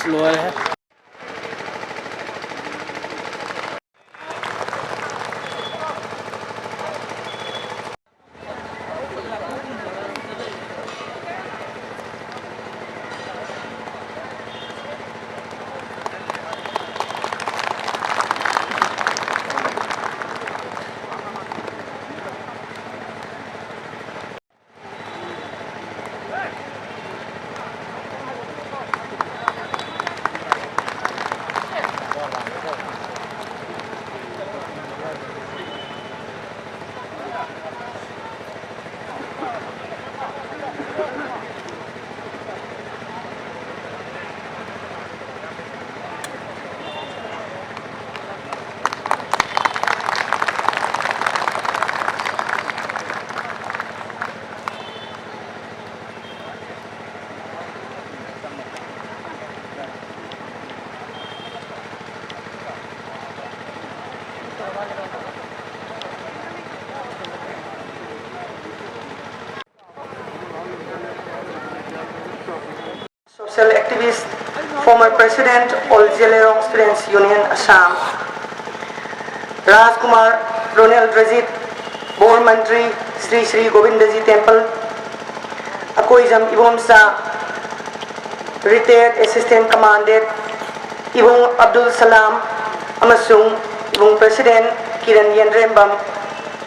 Slow है। Social activist, former President All Jelerong Students Union Assam, Rajkumar Ronald Rajit, Bor Mantri Sri Sri Govindaji Temple, Akoizam Ibomsa, Retired Assistant Commandant Ibong Abdul Salam, Amasung Ibong President Kiran Yenrembam,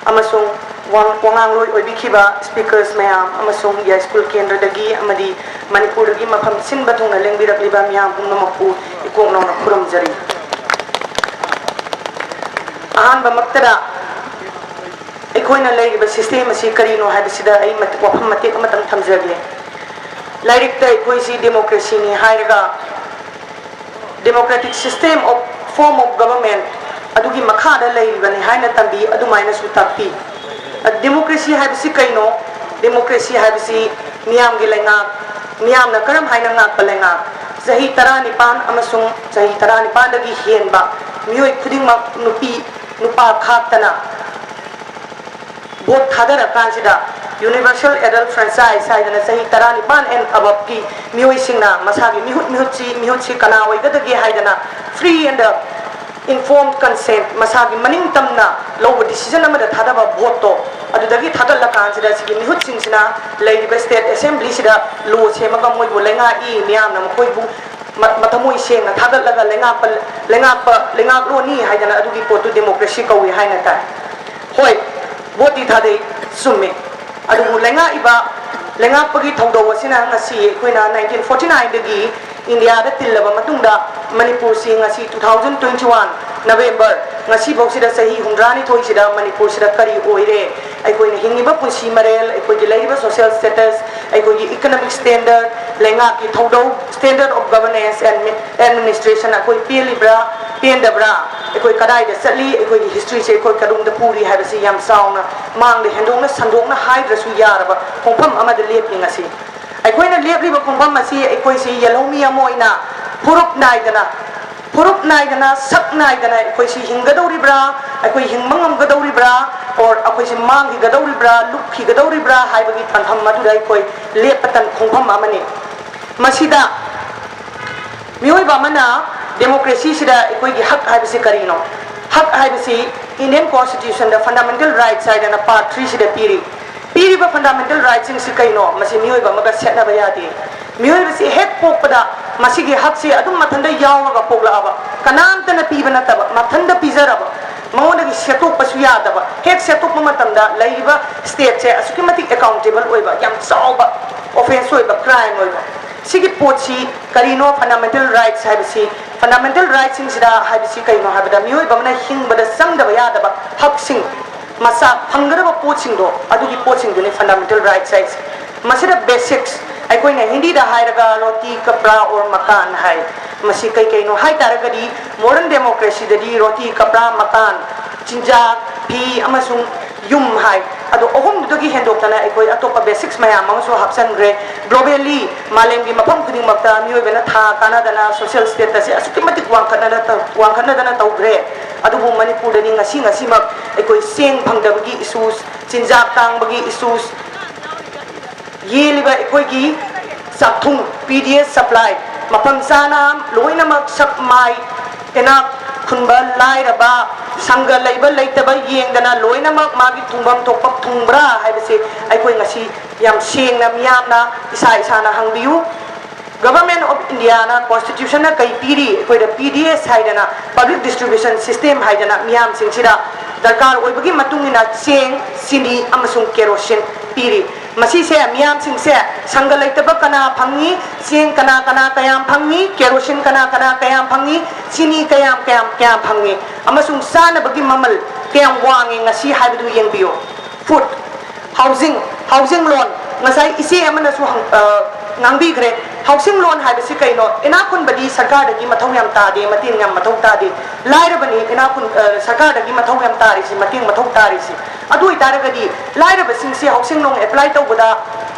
Amasung Wangangloi Obikiba, Speakers Mayam, Amasung Ya School Kendra Dagi, Amadi, Manipur Dagi Mapam Sin Batunga Lengbira Liba Miam Namapu, Ikong Nona Puram Jari. Ahan Bamaktara, Equina Lady, but system as Sikarino had Sida, Wapamatik Matam Tamzagi. Lyric Poesi democracy ni Hairaga, democratic system of form of government, Adugi Makada Lady, when Haina Tambi, Adumina Sutapi. Democracy have Sikaino, democracy have si Miam Gilenga, Miam Nakaram Hainanga Palenga, Zahi Tarani Pan Amasung, Zahi Tarani Pandagi Hienba, Mui Kudima Nupi, Nupa Katana, both Hadara Kansida, Universal Adult Franchise, and Zahi Tarani Pan and Ababki, Mui Singna, Masagi, Mihuchi Kana, Wigadi Haidana, free and informed consent, Masagi Maning Tamna, low decision number that had a voto, Adagi Tadala Kansida, Mihut Sinsina, Lady State Assembly Sida, Lu Semagamoy, Lenga E, Miam, Koibu, Matamui Sing, Tadalaga, Lenga Roni, Haidana Adugi Poto Democracy, we Hainata. Hoi, what did Hade Sumi? Adu Lenga Iba, Lenga Pagi Todo was in Angasi, Quina 1949 degi, India the Tilava Matunda, Manipur Sing Asi 2021, November, Nasi Boxida Sahi, Hundrani Toisida, Manipur Sida Kari Oire, I go in Hingiba Punsi Marel, I go labor social status, I go economic standard, Lenga Todo, standard of governance and administration, I go Pilibra, Piendabra, I go Kadai the Sali, I go history, I go Kadum the Puri, have a Siam Sound, Mang the Hendona, Sandona, Hydra Suyaraba, Kompam Amad Leping Asi. I go in a late river Kompamasi, I go see Yelomia Moina, Purup Naidana, Sak Naidana, I go see Hingadoribra, I go Himangam Gadoribra, or I go see Mangi Gadoribra, Luki Gadoribra, Hibagi Tanhamadu, I go Lepatan Kompam Amani. Masida Mui Bamana, democracy Sida, I go Hak Hibisi Karino, Hak Hibisi, Indian Constitution, the fundamental rights side and a part 3 Sida Piri. Piri ba fundamental rights in Sikaino, Masi Mui ba Magasena Bayati. Mui si head popada, Masigi Haksi, Adum Matanda Yawa Poglava, Kanantana Pibanataba, Matanda Pizaraba, Mona Setu Pasuyadaba, head Setu Matanda, Laiva, state, Asukimatic accountable over, Yam Salba, offense over, crime over. Sigi Pochi, Karino, fundamental rights have si, fundamental rights in Sida, have Sikaino, have the Mui Bamana Hing, but the Sang the Bayadaba, Huxing. Masa Pangaraba poaching do, Adugi poaching do fundamental rights size. Masida basics, I go in a Hindi the Hairaga, Roti, Capra or Makan Hai. Masika no Hai Taragadi, modern democracy, the D, Roti, Capra, Makan, Chinja, P, Amasung, yum hai ado ohom du gi hendok tana ekoi atopa basics mayam amso hapsan gre globally malem gi mapam khuding makta mioi bena tha kana dana social status asuki matik wang khana dana tau gre adu bu manipur dani ngasi mak ekoi seng phangdam gi issues chinjak tang bagi issues yeliba ekoi gi sakthung pds supply mapam sana loina mak sak mai ena khunba lairaba sangga leiba leitaba yengdana loinamak magi tungbam tokpak tungbra haibase aikoi ngasi yam sengna miyamna isa na hangbiu Government of India na constitution na kai piri koi da PDS haidana public distribution system haidana miyam singsira darkar oibagi matungina seng sini amasung kerosene piri masi se miyam singse sangga leitaba kana phangi seng kana kayam phangi kerosene kana kayam phangi sini kayam phangi amasung sana bagi mamal kayam wangi ngasi haidu yengbiyo food housing loan ngasai isi amana su ngangbi gre housing loan haibasi kaino ina kun badi sarkar dagi mathau yam ta de matin yam mathau ta de laira bani ina kun sarkar dagi mathau yam ta ri si matin mathau ta ri si adu itara gadi laira basing si housing loan apply to boda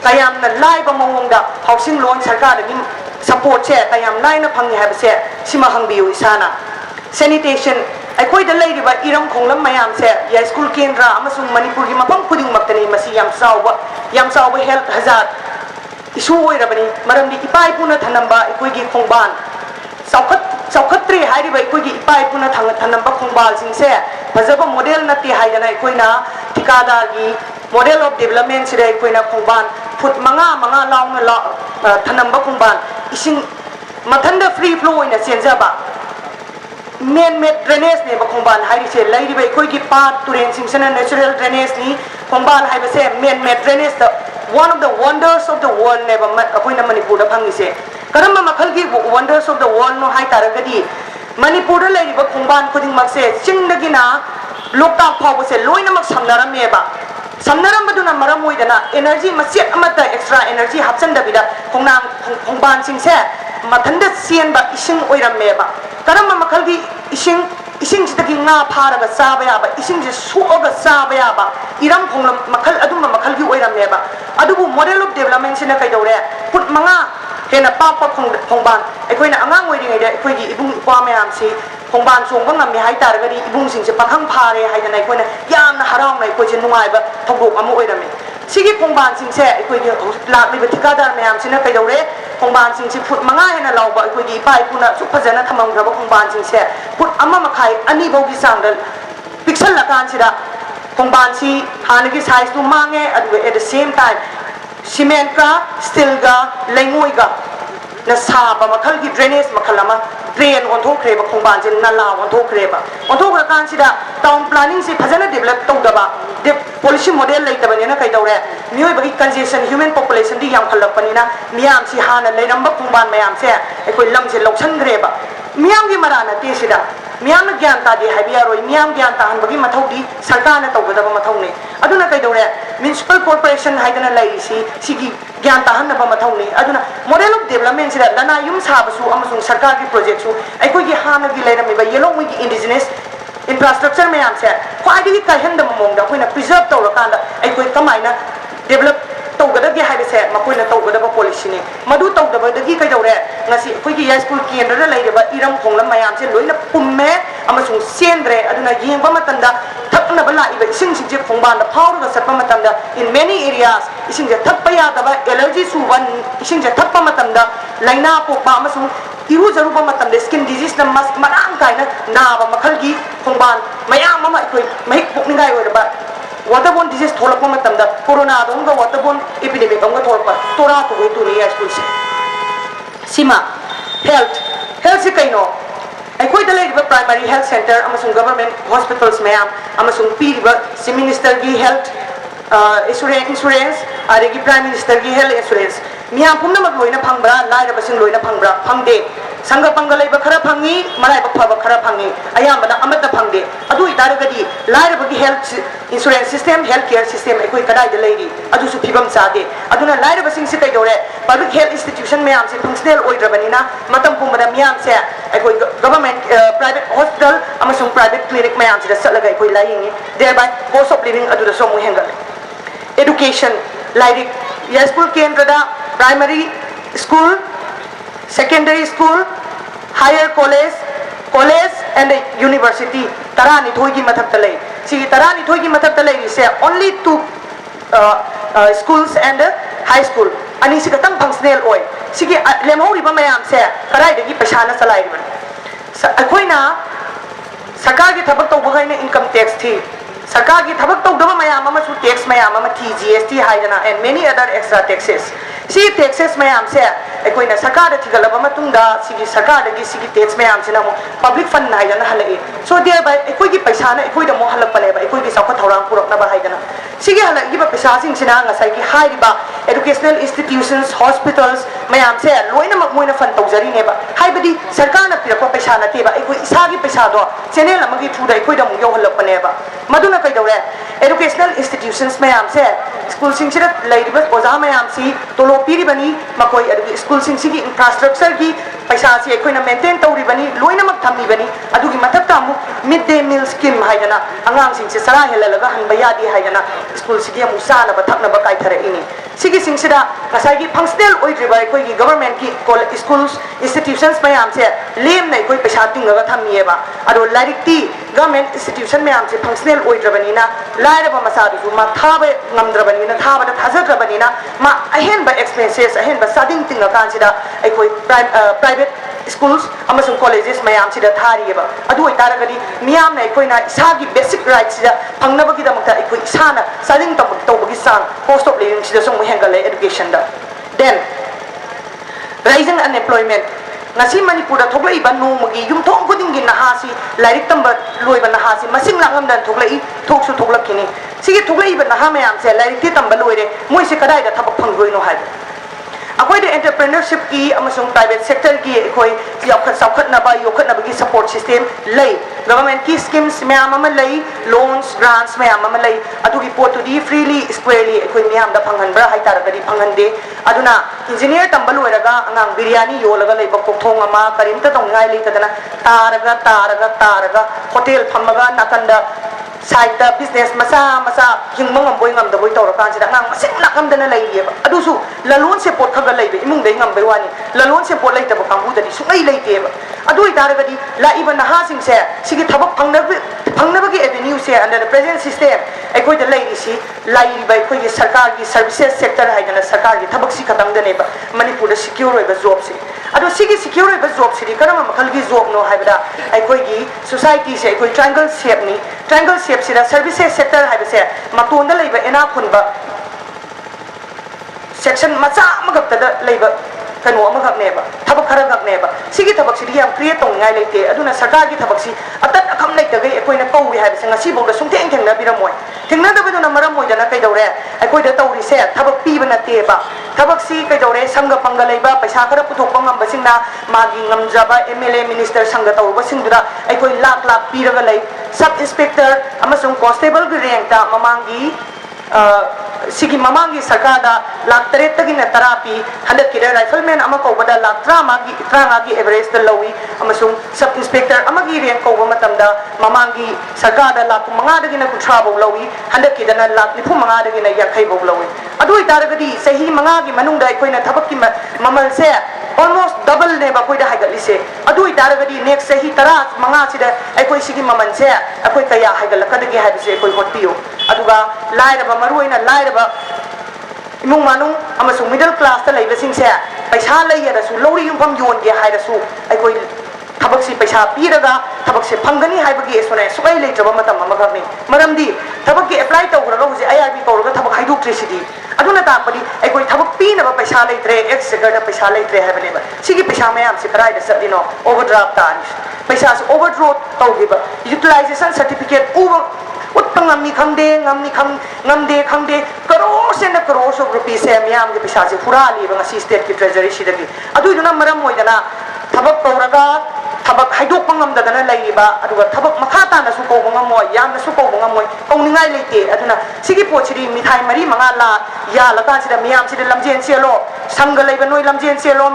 kayam na lai ba mongong da housing loan sarkar dagi support che kayam lai na phangi haibase sima hangbiu isana sanitation aikoi da lei riba iram khonglam mayam se ya school kendra amasung manipur gi mapam khuding maktani masi yam sauba health hazard isu oirabani maramdi ipai puna thanamba ikoi gi khongban saukhatri hairiba ikoi gi ipai puna thanamba khongbal singse fajaba model nati haidana ikoi na tikadar gi model of development sire ikoi na khongban foot manga launa la thanamba khongban ising mathanda free flow ina senjaba man made drainage ne ba khongban hairi se lairiba ikoi gi pat turen singsana natural drainage ni khongban haiba se man made drainage the one of the wonders of the world ne ba akoina manipur da phangi se karama makhal gi wonders of the world no hai taragadi manipur da lairiba khongban khuding mak se chingdagi na loktak phaw se loina mak samnaram me ba samnaram baduna maram oidana energy maset amata extra energy hapsan da bida khongban sing se mathanda sien ba ising oiram me ba karama makhal gi ising sidagi nga pharaga saba ya ba ising je suoga saba ya ba iram khonglam makhal aduma makhal gi oiram me ba adubu model of development sina kai dore put manga hena pa khongban aikoina angang oiring ide aikoi gi ibung ipwa mayam si khongban songba ngam hai taragadi ibung sing se pakhang phare haidana aikoina yamna haraw nai ko je nungai ba thogok amu oirame sigi khongban sing se aikoi gi lak liba thikadar mayam sina kai dore khongban sing si put manga hena lawba aikoi gi pai puna su phajana thamam graba khongban sing se put ama makhai ani bogi sangdal pixel lakan sida khongban si hanagi size tu mange adu at the same time cement ka steel ga lengoi ga na saba makhal gi drainage makhalama drain on thokre ba khongban jin nala on thokre ba on thokra kan sida town planning si phajana develop tawdaba de policy model leitabani na kai dawre mioi bagi congestion human population di yam khalapani na miyam si hana leiramba khongban mayam se ekoi lam se loksan gre ba miyam gi marana te sida miyam gyan ta de habiya roi miyam gyan ta han bagi mathau di sarkar na tawgada ba mathau ne aduna kai dawre municipal corporation haidana lai sigi gyan ta han na ba mathau ne aduna model of development sida lana yum sabasu amasung sarkar gi project su aikoi gi hana gi leirami ba yellow wi gi indigenous infrastructure mayam se khwaidi kai handa mongda koina preserve tawrakanda aikoi kamaina develop tawgada gi haibase makoina tawgada ba policy ne madu tawdaba dagi kai dawre ngasi koi gi high school kendra leireba iram khonglam mayam se loina pumme amasung sendre aduna yengba matanda thakna bala iba ising je khongban da phawra satpa matanda in many areas ising je thakpa ya daba allergy suban ising je thakpa matanda laina pokpa amasung iru jaruba matanda skin disease na mas marang kaina na ba makhal gi khongban mayam mama koi mahik pokningai oirba waterborne disease tholakpa matamda corona donga waterborne epidemic donga tholakpa tora to go to near school sima health se kaino aikoi da lei primary health center amasung government hospitals mayam amasung piriba si minister gi health insurance adegi prime minister gi health insurance miyam pumna mag loina phangbra laira basing loina phangbra phangde संघ पंगल खरा fungi मराइब फब खरा fungi अयाबना अमत फंगे अदु इतारगदी लाइरबगी health insurance system health care system अखोई कदाई दे लेरी अदुसु फिबम चादे अदुना लाइरबसिंग से कइदोरे पब्लिक हेल्थ इंस्टीट्यूशन मैम से फंक्शनल ओइद्रबनिना मतम पुमदा मियाम से अखोई गवर्नमेंट प्राइवेट हॉस्पिटल अमसुंग प्राइवेट क्लिनिक मैम से चलगा अखोई लाइंगी देयरबाय कॉस्ट ऑफ लिविंग अदुदा सोमु हेंगल एजुकेशन लाइरिक यास्कुल केंद्रदा primary school secondary school higher college and university tarani thoi gi mathak ta lei si tarani thoi gi mathak ta lei se only two schools and high school ani si katang functional oi si gi lemhori ba mayam se karai de gi paisa na chalai ri akoina sarkar gi thabak tau ba na income tax thi sarkar gi thabak tau da mayam ama su tax mayam ama thi GST haidana and many other extra taxes si taxes mayam se akoina sarkar da thigalaba matungda sigi sarkar da gi sigi tax mayam sina mo public fund haidana halai so thereby akoi gi paisa na akoi da mo halak pale ba akoi gi sakha thorang purak na ba haidana sigi halak gi ba paisa sing sina ngasai gi hai ba educational institutions hospitals mayam se loina mak moina fund tawjari ne ba hai badi sarkar na pirakwa paisa na te ba akoi isa gi paisa do channel amagi thu da akoi da mo yo halak pale ba maduna kai dawre educational institutions mayam se school sing sira lairiba oja mayam si tolo piri bani makoi adu school sing sigi infrastructure gi paisa si akoina maintain tawri bani loina mak thammi bani adu gi mathak ta mu midday meal scheme haidana angang sing se sara helalaga han bayadi haidana school sigi amu sana ba thakna ba kai thare ini sigi sing sira kasai gi functional oidriba akoi gi government ki schools institutions mayam se lem nai koi paisa tinga ga thammi ba adu lairik ti government institution mayam se functional oidrabani na lairaba masa du ma thabe ngamdrabani na thaba da thajadrabani na ma ahen ba expenses ahen ba sading tinga kan sida akoi private schools amasung colleges mayam sida thari ba adu itaragadi miyam na akoi na isagi basic rights sida phangnabagi da makta akoi isana sading tawbagi sang cost of living sida song hengale education da then rising unemployment ngasi manipur da thoglai ba no magi yum thong kuding gi nahasi lairik tamba loi ba nahasi masing langam dan thoglai thoksu thoglakini sigi thoglai ba naha mayam se lairik ti tamba loi re moi se kadai da thabak phangroi no hai akoi de entrepreneurship ki amasung private sector ki akoi saukhat na ba yokhat na ba gi support system lei government ki schemes mayam ama lei loans grants mayam ama lei adu gi pot to di freely squarely akoi mayam da phanghan bra hai tar gadi phanghan de aduna engineer tambal oiraga angang biryani yolaga lei ba kokthong ama karimta tongai lei tadana taraga hotel phamaga nakanda side business masa hingmang amboi ngam da boi tawra kan sida ngang masing nakam dana lai ye adu su lalon se pot khaga lai be imung dei ngam bai wani lalon se pot lai ta ba kambu da di su ai lai te ba adu itara ga di la iba na ha sing se sigi thabak phangna ba gi avenue se under the present system ai koi da lai ri si lai bai koi gi sarkar gi services sector hai dana sarkar gi thabak si khatang da ne ba manipur da secure oi ba job si adu sigi secure oi ba job si karama makhal gi job no hai ba ai koi gi society se ai koi triangle shape sida services sector hai bese matonda leiba ena khunba section macha amagap da leiba kanu amagap neba thabak khara gap neba sigi thabak sidi yam create tong ngai leite aduna sarkar gi thabak si atat akham leite gai ekoina kawi hai bese ngasi bawda sungtheng thengna biramoi thengna da baduna maram moi dana kai dawre ekoi da tawri se thabak pi bana te ba thabak si kai dawre sangha panga leiba paisa khara puthok pangam basingna magi ngamjaba MLA minister sangha tawba singdura ekoi lakh pi raga lei sub inspector amasung constable gi rank ta mamangi sigi mamangi sarkar da lakh 3 tagi na tarapi handak ki rifleman ama ko bada lakh 3 gi average da lawi amasung sub inspector amagi rank ko matam da mamangi sarkar da lakh 5 dagi na kuthra bo lawi handak ki da na lakh 5 dagi na yakhai bo lawi adu itaragadi sahi 5 gi manung da koina thabak ki mamal se almost double ne ba koi da haigali se adu itaragadi next sahi tara 5 sida akoi sigi maman se akoi kaya haigal kadagi habi se koi hotpio aduga laira ba maruina laira ba imung manung amasung middle class ta leiba sing se paisa lai ya da su lori yumpham yon ge hai da su akoi thabak si paisa piraga thabak se phangani haibagi esone sukai leitraba matam amagami maramdi thabak ki apply tawraga huji IRB tawraga thabak haiduk trisidi aduna tapadi ekoi thabak pi na ba paisa leitre ex sector da paisa leitre habane ba sigi paisa mayam se karai da sadino overdraft tan paisa se overdraft tawgiba utilization certificate uba uttangamni ngamde khangde crores and crores of rupees se mayam ge paisa se pura li ba ngasi state ki treasury sidagi adu duna maram moidana ꯊꯕꯛ ꯇꯧꯔꯒ ꯊꯕꯛ ꯍꯥꯏꯗꯣꯛꯄ ꯉꯝꯗꯗꯅ ꯂꯩꯔꯤꯕ ꯑꯗꯨꯒ ꯊꯕꯛ ꯃꯈꯥ ꯇꯥꯅꯁꯨ ꯀꯧꯕ ꯉꯝꯃꯣꯏ ꯌꯥꯝꯅꯁꯨ ꯀꯧꯕ ꯉꯝꯃꯣꯏ ꯀꯧꯅꯤꯡꯉꯥꯏ ꯂꯩꯇꯦ ꯑꯗꯨꯅ ꯁꯤꯒꯤ ꯄꯣꯠꯁꯤꯗꯤ ꯃꯤꯊꯥꯏ ꯃꯔꯤ ꯃꯉꯥ ꯌꯥꯜꯂꯀꯥꯟꯁꯤꯗ ꯃꯤꯌꯥꯝꯁꯤꯗ ꯂꯝꯖꯦꯟ ꯆꯦꯜꯂꯣ ꯁꯪꯒ ꯂꯩꯕ ꯅꯣꯏ ꯂꯝꯖꯦꯟ ꯆꯦꯜꯂꯣ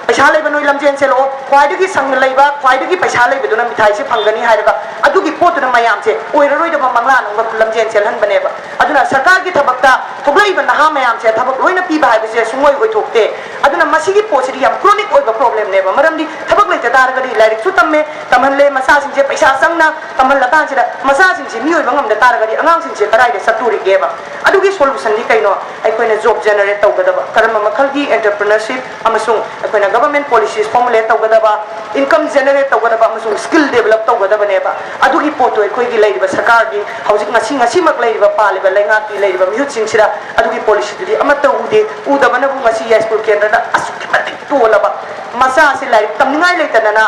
ꯄꯩꯁꯥ ꯂꯩꯕ ꯅꯣꯏ ꯂꯝꯖꯦꯟ ꯆꯦꯜꯂꯣ ꯈ꯭ꯋꯥꯏꯗꯒꯤ ꯁꯪꯒ ꯂꯩꯕ ꯈ꯭ꯋꯥꯏꯗꯒꯤ ꯄꯩꯁꯥ ꯂꯩꯕꯗꯨꯅ ꯃꯤꯊꯥꯏꯁꯤ ꯐꯪꯒꯅꯤ ꯍꯥꯏꯔꯒ ꯑꯗꯨꯒꯤ ꯄꯣꯠꯇꯨꯅ ꯃꯌꯥꯝꯁꯦ ꯑꯣꯏꯔꯔꯣꯏꯗꯕ ꯃꯪꯂꯥꯟ ꯑꯃ ꯂꯝꯖꯦꯟ ꯆꯦꯜꯍꯟꯕꯅꯦꯕ ꯑꯗꯨꯅ ꯁꯔꯀꯥꯔꯒꯤ ꯊꯕꯛꯇ ꯊꯣꯛꯂꯛꯏꯕ ꯅꯍꯥ ꯃꯌꯥꯝꯁꯦ ꯊꯕꯛ ꯂꯣꯏꯅ ꯄꯤꯕ ꯍꯥꯏꯕꯁꯦ ꯁꯨꯡꯑꯣꯏ ꯑꯣꯏꯊꯣꯛꯇꯦ ꯑꯗꯨꯅ ꯃꯁꯤꯒꯤ ꯄꯣꯠꯁꯤꯗꯤ ꯌꯥꯝ ꯀ꯭ꯔꯣꯅꯤꯛ ꯑꯣꯏꯕ ꯄ꯭ꯔꯣꯕ꯭ꯂꯦꯝꯅꯦꯕ ꯃꯔꯝꯗꯤ ꯊꯕꯛ ꯂꯩꯇ ꯇꯥꯔꯒꯗꯤ ꯂꯥꯏꯔꯤꯛꯁꯨ ꯇꯝꯃꯦ ꯇꯝꯍꯜꯂꯦ ꯃꯆꯥꯁꯤꯡꯁꯦ ꯄꯩꯁꯥ ꯆꯪꯅ ꯇꯝꯍꯜꯂꯀꯥꯟꯁꯤꯗ ꯃꯆꯥꯁꯤꯡꯁꯦ ꯃꯤꯑꯣꯏꯕ ꯉꯝꯗ ꯇꯥꯔꯒꯗꯤ ꯑꯉꯥꯡꯁꯤꯡꯁꯦ ꯀꯗꯥꯏꯗ ꯆꯠꯇꯣꯔꯤꯒꯦꯕ ꯑꯗꯨꯒꯤ ꯁꯣꯂꯨꯁꯟꯗꯤ ꯀꯩꯅꯣ ꯑꯩꯈꯣꯏꯅ ꯖꯣꯕ ꯖꯦꯅꯔꯦꯠ ꯇꯧꯒꯗꯕ ꯀꯔꯝꯕ ꯃꯈꯜꯒꯤ ꯑꯦꯟꯇꯔꯄ꯭ꯔꯤꯅꯔꯁꯤꯞ ꯑꯃꯁꯨꯡ ꯑꯩꯈꯣꯏꯅ ꯒꯚꯔꯟꯃꯦꯟꯠ ꯄꯣꯂꯤꯁꯤꯁ ꯐꯣꯔꯃꯨꯂꯦꯠ ꯇꯧꯒꯗꯕ ꯏꯟꯀꯝ ꯖꯦꯅꯔꯦꯠ ꯇꯧꯒꯗꯕ ꯑꯃꯁꯨꯡ ꯁ꯭ꯀꯤꯜ ꯗꯦꯚꯂꯞ ꯇꯧꯒꯗꯕꯅꯦꯕ ꯑꯗꯨꯒꯤ ꯄꯣꯠꯇꯣ ꯑꯩꯈꯣꯏꯒꯤ ꯂꯩꯔꯤꯕ ꯁꯔꯀꯥꯔꯒꯤ ꯍꯧꯖꯤꯛ ꯉꯁꯤꯃꯛ ꯂꯩꯔꯤꯕ ꯄꯥꯜꯂꯤꯕ ꯂꯩꯉꯥꯛꯀꯤ ꯂꯩꯔꯤꯕ ꯃꯤꯍꯨꯠꯁꯤꯡꯁꯤꯗ ꯑꯗꯨꯒꯤ ꯄꯣꯂꯤꯁꯤꯗꯨꯗꯤ ꯑꯃꯠꯇ ꯎꯗꯦ ꯎꯗꯕꯅꯕꯨ ꯉꯁꯤ ꯌꯥꯏꯁꯀꯨꯜ ꯀꯦꯟꯗ꯭ꯔꯗ ꯑꯁꯨꯛꯀꯤ ꯃꯇꯤꯛ ꯇꯣꯜꯂꯕ ꯃꯆꯥꯁꯤ ꯂꯥꯏꯔꯤꯛ ꯇꯝꯅꯤꯡꯉꯥꯏ ꯂꯩꯇꯗꯅ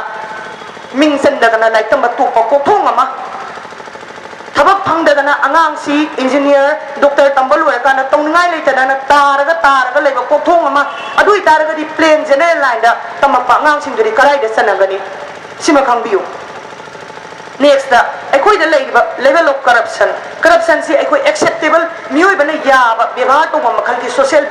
ꯃꯤꯡ ꯆꯟꯗꯗꯅ ꯂꯥꯏꯔꯤꯛ ꯇꯝꯕ ꯇꯣꯛꯄ ꯀꯣꯛꯊꯣꯡ ꯑꯃ ꯊꯕꯛ ꯐꯪꯗꯗꯅ ꯑꯉꯥꯡꯁꯤ ꯏꯟꯖꯤꯅꯤꯌꯔ ꯗꯣꯛꯇꯔ ꯇꯝꯕ ꯂꯣꯏꯔꯀꯥꯟꯗ ꯇꯧꯅꯤꯡꯉꯥꯏ ꯂꯩꯇꯗꯅ ꯇꯥꯔꯒ ꯂꯩꯕ ꯀꯣꯛꯊꯣꯡ ꯑꯃ ꯑꯗꯨ ꯑꯣꯏꯇꯥꯔꯒꯗꯤ ꯄ꯭ꯂꯦꯟ ꯖꯦꯅꯔꯦꯜ ꯂꯥꯏꯟꯗ ꯇꯝꯃꯛꯄ ꯑꯉꯥꯡꯁꯤꯡꯗꯨꯗꯤ ꯀꯗꯥꯏꯗ ꯆꯟꯅꯒꯅꯤ ꯁꯤꯃ ꯈꯪꯕꯤꯌꯨ ꯅꯦꯛꯁꯇ ꯑꯩꯈꯣꯏꯗ ꯂꯩꯔꯤꯕ ꯂꯦꯚꯦꯜ ꯑꯣꯐ ꯀꯔꯞꯁꯟꯁꯤ ꯑꯩꯈꯣꯏ ꯑꯦꯛꯁꯦꯞꯇꯦꯕꯜ ꯃꯤꯑꯣꯏꯕꯅ ꯌꯥꯕ ꯕꯦꯕꯥꯔ ꯇꯧꯕ ꯃꯈꯜꯒꯤ ꯁꯣꯁꯤꯌꯦꯜ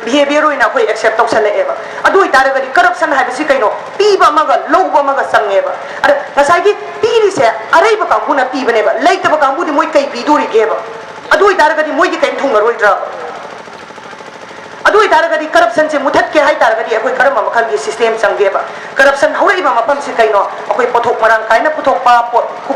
ꯕꯤꯍꯦꯕꯤꯌꯔ ꯑꯣꯏꯅ ꯑꯩꯈꯣꯏ ꯑꯦꯛꯁꯦꯞ ꯇꯧꯁꯜꯂꯛꯑꯦꯕ ꯑꯗꯨ ꯑꯣꯏꯇꯥꯔꯒꯗꯤ ꯀꯔꯞꯁꯟ ꯍꯥꯏꯕꯁꯤ ꯀꯩꯅꯣ ꯄꯤꯕ ꯑꯃꯒ ꯂꯧꯕ ꯑꯃꯒ ꯆꯪꯉꯦꯕ ꯑꯗ ꯉꯁꯥꯏꯒꯤ ꯄꯤꯔꯤꯁꯦ ꯑꯔꯩꯕ ꯀꯥꯡꯕꯨꯅ ꯄꯤꯕꯅꯦꯕ ꯂꯩꯇꯕ ꯀꯥꯡꯕꯨꯗꯤ ꯃꯣꯏ ꯀꯩ ꯄꯤꯗꯣꯔꯤꯒꯦꯕ ꯑꯗꯨ ꯑꯣꯏꯇꯥꯔꯒꯗꯤ ꯃꯣꯏꯒꯤ ꯀꯩꯝ ꯊꯨꯡꯉꯔꯣꯏꯗ꯭ꯔꯥ ꯑꯗꯨ ꯑꯣꯏꯇꯥꯔꯒꯗꯤ ꯀꯔꯞꯁꯟꯁꯦ ꯃꯨꯊꯠꯀꯦ ꯍꯥꯏꯇꯥꯔꯒꯗꯤ ꯑꯩꯈꯣꯏ ꯀꯔꯝꯕ ꯃꯈꯜꯒꯤ ꯁꯤꯁꯇꯦꯝ ꯆꯪꯒꯦꯕ ꯀꯔꯞꯁꯟ ꯍꯧꯔꯛꯏꯕ ꯃꯐꯝꯁꯤ ꯀꯩꯅꯣ ꯑꯩꯈꯣꯏ ꯄꯣꯠꯊꯣꯛ ꯃꯔꯥꯡ ꯀꯥꯏꯅ ꯄꯨꯊꯣꯛꯄ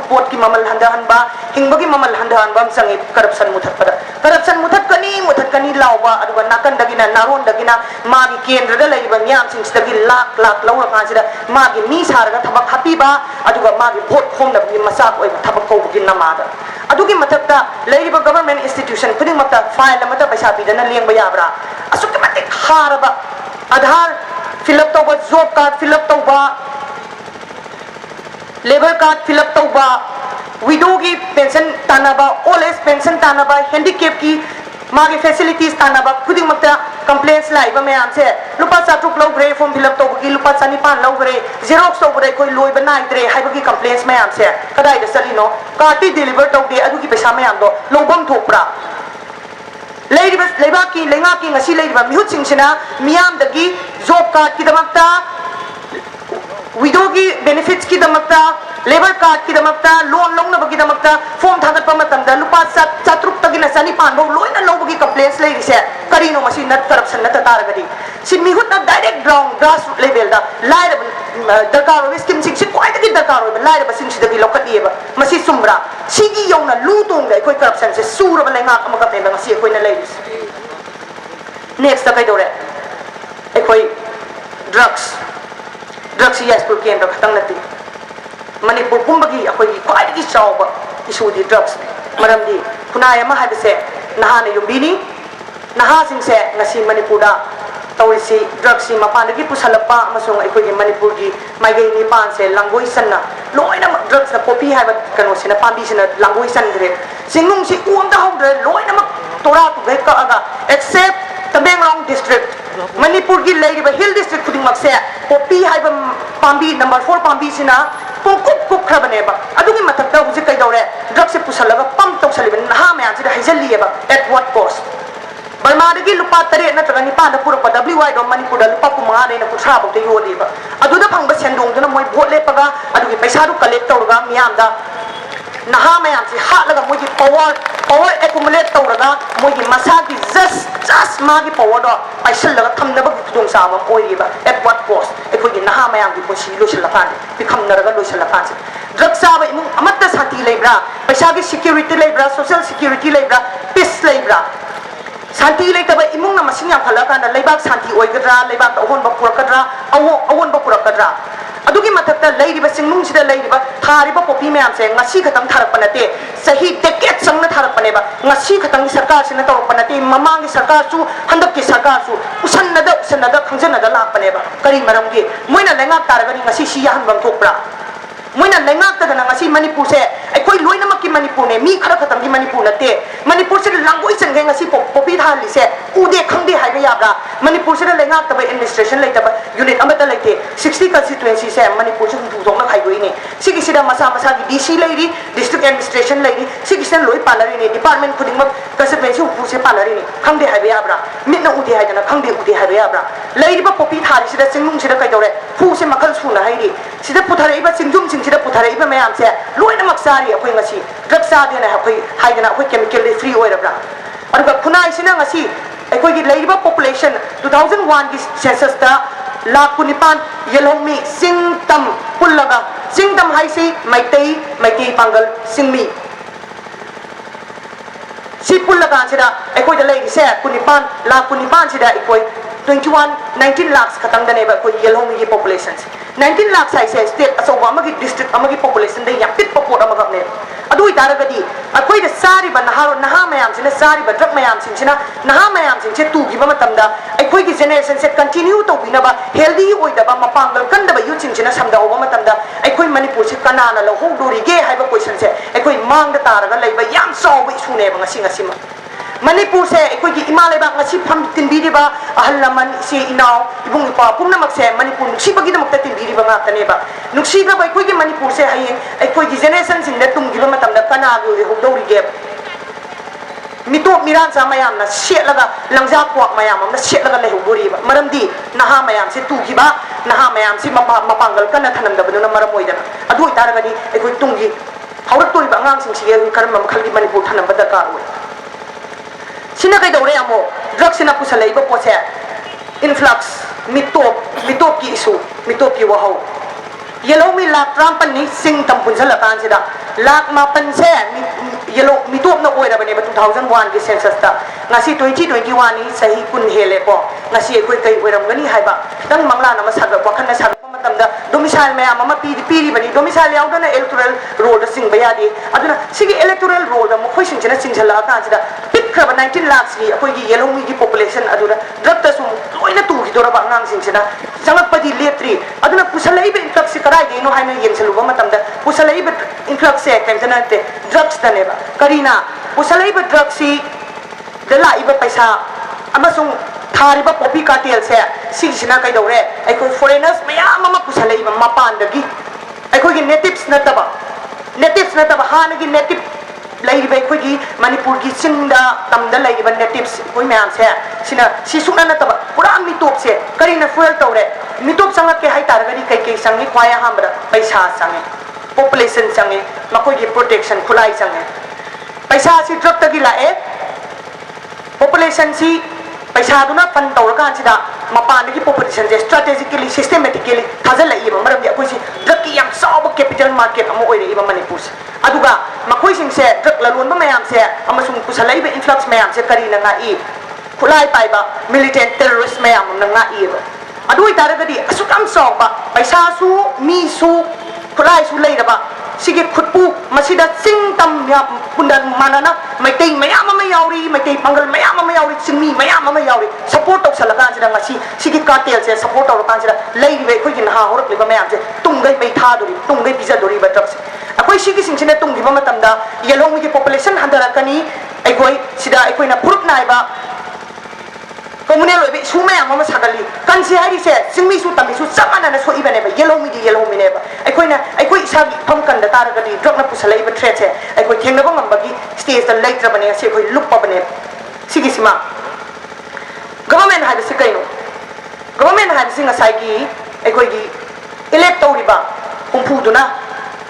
ꯄꯣꯠꯀꯤ ꯃꯃꯜ ꯍꯟꯊꯍꯟꯕ ꯍꯤꯡꯕꯒꯤ ꯃꯃꯜ ꯍꯟꯊꯍꯟꯕ ꯑꯃ ꯆꯪꯉꯤ ꯀꯔꯞꯁꯟ ꯃꯨꯊꯠꯄꯗ ꯀꯔꯞꯁꯟ ꯃꯨꯊꯠꯀꯅꯤ ꯂꯥꯎꯕ ꯑꯗꯨꯒ ꯅꯥꯀꯟꯗꯒꯤꯅ ꯅꯥꯔꯣꯟꯗꯒꯤꯅ ꯃꯥꯒꯤ ꯀꯦꯟꯗ꯭ꯔꯗ ꯂꯩꯔꯤꯕ ꯃꯤꯌꯥꯝꯁꯤꯡꯁꯤꯗꯒꯤ ꯂꯥꯛ ꯂꯧꯔꯀꯥꯟꯁꯤꯗ ꯃꯥꯒꯤ ꯃꯤ ꯁꯥꯔꯒ ꯊꯕꯛ ꯍꯥꯞꯄꯤꯕ ꯑꯗꯨꯒ ꯃꯥꯒꯤ ꯚꯣꯠ ꯈꯣꯝꯅꯕꯒꯤ ꯃꯆꯥꯛ ꯑꯣꯏꯕ ꯊꯕꯛ ꯀꯧꯕꯒꯤ ꯅꯃꯥꯗ ꯑꯗꯨꯒꯤ ꯃꯊꯛꯇ ꯂꯩꯔꯤꯕ ꯒꯚꯔꯟꯃꯦꯟꯠ ꯏꯟꯁꯇꯤꯇ꯭ꯌꯨꯁꯟ ꯈꯨꯗꯤꯡꯃꯛꯇ ꯐꯥꯏꯜ ꯑꯃꯗ ꯄꯩꯁꯥ ꯄꯤꯗꯅ ꯂꯦꯡꯕ ꯌꯥꯕ꯭ꯔꯥ ꯑꯁꯨꯛꯀꯤ ꯃꯇꯤꯛ ꯍꯥꯔꯕ आधार फिलअप तौबा जॉब कार्ड फिलअप तौबा लेबर कार्ड फिलअप तौबा विडो की पेंशन तानाबा ओल्ड एज पेंशन तानाबा हैंडीकैप की मागे फैसिलिटीज तानाबा खुदी मक्ता कंप्लेंट्स लाइबा मैम से लुपा 4 लौग्रे फॉर्म फिलअप तौबगी लुपा 5 लौग्रे जेरोक्स तौबरे कोई लोइबा नाइद्रे हाइबगी कंप्लेंट्स मैम से कदाइदा चलिनो कार्ड डिलीवर तौदे अदुगी पैसा मैम दो लौबम थोकप्रा लेबाकी लेंगाकी ngasi leiba mihutसिngsina miyamdagi job card ki damakta widow ki benefits ki damakta labor card ki damakta loan longnabagi damakta form thagatpa matamda lupa 7 tagina sani panbo loina lobagi complaints leise karino masi nat corruption nat taragadi si mihut na direct ground grass level da laira darkar oi scheme sing si kwai dagi darkar oi laira basing si dagi lokatieba masi sumbra sigi yongna lutong da koi corruption se sura ba lenga amaga pe ngasi koi na ladies next ta kai dore koi drugs yes pur ken rak tang nati manipur pumbagi akoi kwai dagi chawba issue di drugs maramdi kunaya ma habise nahana yumbini naha sing se ngasi manipur da तौसी drugs मपानगी पुसलपा मनपुर की माइगई निपान से लंगोई सन लोन ड्रग्स पोपी है कनों पाबी लंगोई सनग्रे सिंगुम से उमदा होद्रे लोन तोरा कगा एक्सेप्ट तमेंगलोंग डिस्ट्रिक्ट मनपुर की हिल डिस्ट्रिक्ट खुद से पोपी है पाबी नंबर 4 पाबी पुंकुप कुखरबनेबा अदुगी मथक्ता हुजे कइदौरे ड्रग्स से पुसलगा पंप तौसलिब नहा मयाम से हाइजलिएबा एट व्हाट कॉस्ट बर्मादगी लुपा 3 नत्रगा निपान पुरप WY दो मणिपुर लुपा 9 ने कुथ्रा बक्ते योलीबा अदुदा फंगबा सेंदोंदुना मोय भोट लेपगा अदुगी पैसा दु कलेक्ट तौरगा मियामदा नहा मयाम से हालगा मोगी पावर एक्युमुलेट तौरगा मोगी मसागी जस्ट मागी पावर दो पैसलगा थमनबगी खुदोंसाबा ओइरिबा एट व्हाट कॉस्ट एखोगी नहा मयाम की पोसी लोसलकान बिखमनरगा लोसलकान ड्रग साबा इमुंग अमत्ता शांति लेब्रा पैसागी सिक्योरिटी लेब्रा सोशल सिक्योरिटी लेब्रा पीस लेब्रा शांति लेतब इमुंग ना मसिंग याम फलकान लेबाक शांति ओइगद्रा लेबाक अहोनबा पुरकद्रा अहोनबा पुरकद्रा अदुगी मथक्ता लेरिबा सिंगमुंग सिदा लेरिबा थारिबा पोपी मैम से ngasi खतंग थारप नते सही डेकेट संग थारपनेबा ngasi खतंग सरकार सिना तौरप नते ममांग सरकार सु हंदक की सरकार सु उसन्नदा खंजनदा लापनेबा करी मरमगे मोइना लेंगाक तारगनी ngasi सि याहनबम थोकप्रा मोइना लेंगाक तदना ngasi मणिपुर से अखोई लोइनमक की मणिपुर ने मी खरा खतंग की मणिपुर नते मणिपुर से लंगोई संगे ngasi पोपी थाली से उदे खंगदे हाइबे याब्रा मणिपुर से लेंगा तब एडमिनिस्ट्रेशन लेते यूनिट अमत लेते 60 कंस्टिट्यूएंसी से मणिपुर से हुदोंग खाइदोइने सिगी सिदा मसा मसा की डीसी लेरी डिस्ट्रिक्ट एडमिनिस्ट्रेशन लेरी सिगी से लोई पालरीने डिपार्टमेंट खुदिंगमक कंस्टिट्यूएंसी हुपु से पालरीने खंगदे हाइबे याब्रा मिटना उदे हाइदना खंगदे उदे हाइबे याब्रा लेरीबा पोपी थारी सिदा चिंगमुंग सिदा कइदोरे फु से मखल सुना हाइरी सिदा पुथारेइबा चिंगजुम चिंग सिदा पुथारेइबा मयाम से लोइना मक्सारी अखोइ ngasi ड्रग सादेना अखोइ हाइदना अखोइ केमिकल फ्री ओइरब्रा अरुगा खुनाइ सिना ngasi अखोइ की लेरीबा पॉपुलेशन 2001 की सेंसस ता लाख कुनिपान येलोमी सिंगतम पुल्लगा सिंगतम हाइसी मैतई पांगल सिंगमी सी पुल्लगा सिदा अखोइ द लेरी से कुनिपान लाख कुनिपान सिदा अखोइ 19 लाख खतंग दने बा अखोइ येलोमी की पॉपुलेशन 19 लाख साइसे स्टेट असोबा अमगी डिस्ट्रिक्ट अमगी पॉपुलेशन दे याम पिट पपोट अमगने अदुइ तारगदी अखोइ द सारी बन नहा मयाम सिना सारी ब ड्रग मयाम सिंसिना नहा मयाम सिंसे तुगिबा मतमदा अखोइ की जनरेशन से continue तौबिनबा healthy ओइदबा मपांगल Kadamba youth सिंसिना समदाओबा मतमदा अखोइ Manipur से कनाना लहोदोरिगे हाइबा क्वेश्चन से अखोइ मांग द तारगा लेबा याम सौबा इशुने ngasi मणिपुर से अखोइ की इमा लेबा ngasi फम तिनबिरिबा अहल लमन से इनाव इबुंग इपा पुनमक से मणिपुर नुक्सिबगी दमक तिनबिरिबा ngaktनेबा नुक्सिग्रबा अखोइ की मणिपुर से हयें अखोइ की जनरेशन सिंग द तुंगिबा मतमदा कनागो होदोरिगे मिटोप मिरान सा मयाम ना सेटलगा लंगजा क्वाक मयाम ना सेटलगा लेहुबोरीबा मरमदी नहा मयाम से तुगिबा नहा मयाम से मपांगल कना थनमदबदुना मरम ओइदना अदु इतारगदी अखोइ तुंगी हौरतोरिबा अंगांग सिंसिगे करम मखलगी मणिपुर थनम दरकार ओइ सिना कइदौरे अमो ड्रग सिना पुसलैबा पोसे इन्फ्लक्स मिटोप की इशू मिटोप की वहौ येलोमी लाख ट्रांपनी सिंग तम पुंजलकान सिदा लाख मापन से येलो मिटोप न ओइरबने 2001 की सेंसस ता ngasi 2021 ni sahi kun hele ko ngasi ekoi kai oiramgani haiba tang mangla na masaga wakhanna saga matamda domicile me ama piri bani domicile yaudana electoral roll sing bayadi aduna sigi electoral roll da mokhoi singchina singjala ka sida pikhraba 19 lakhs ni akoi gi yellow mi gi population aduna drug ta sum loina tu gi dora ba ngang singchina sangak padi lepri aduna pusalai be influx karai de no haina yengsalu ba matamda pusalai be influx se kentana te drugs ta neba karina pusalai be drugs si दला इबा पैसा अमसुंग थारिबा Poppy cartel से सिगसिना कइदौरे अखोइ foreigners मयाम अमा पुसलैबा मपानदगी अखोइ की natives नतबा हानगी native लैरिबा अखोइ की मणिपुर की चिंगदा तमदा लैरिबा natives अखोइ मयाम से सिना सिसुना नतबा पुरा मिटोप से करिना फुएल तौरे मिटोप संग के हाइ तारगरी कई संगे ख्वाया हामरा पैसा संगे पॉपुलेशन संगे मखोइ की प्रोटेक्शन खुलाई संगे पैसा सि ड्रग तगी लाए पॉपुलेशन सी पैसा दुना फन तौरकान सिदा मपान की पॉपुलेशन से स्ट्रेटेजिकली सिस्टमेटिकली थाजलइबा मरम अखोइ सि ड्रग की याम साब कैपिटल मार्केट अमो ओइरेबा मणिपुर से अदुगा मखोइ सिंग से ड्रग ललोनबा मयाम से अमसुंग पुसलइबा इन्फ्लक्स मयाम से करी नंगा ई खुलाई पाइबा मिलिटेंट टेररिस्ट मयाम नंगा ईबा अदुइ तारगदी असुकम सौबा पैसा सु मी सु खुलाई सु लेरबा सिगे खुटपु मसिदा सिंग तम या पुंदन मानना मैतै मयाम अमा याउरी मैतै पंगल मयाम अमा याउरी सिंगमी मयाम अमा याउरी सपोर्ट तौसलकान सिदा ngasi सिगे कार्टेल से सपोर्ट तौरकान सिदा लेरिबे अखोइ की नहा होरकलिबा मयाम से तुंगै मै थादोरी तुंगै पिजादोरी बट्रक्स अखोइ सिगे सिंसिना तुंगिबा मतमदा येलोंग की पॉपुलेशन हंदरकनी अखोइ सिदा अखोइना फुरुप नाइबा कम्युनल ओइबे इशू मयाम अमा सागली कंसे हारि से सिंगमी सु तमी सु समाना न सोइबने बा येलोंग ने बा अखोइना अखोइ इसागी फम कंदा तारगदी ड्रग न पुसलैबा थ्रेट से अखोइ थेंगनबा ngambagi स्टेज द लेत्रबने से अखोइ लुकपबने सिगी सिमा गवर्नमेंट हाइबे से कइनो गवर्नमेंट हाइबे से ngसाइगी अखोइगी इलेक्ट तौरिबा हुंफुदुना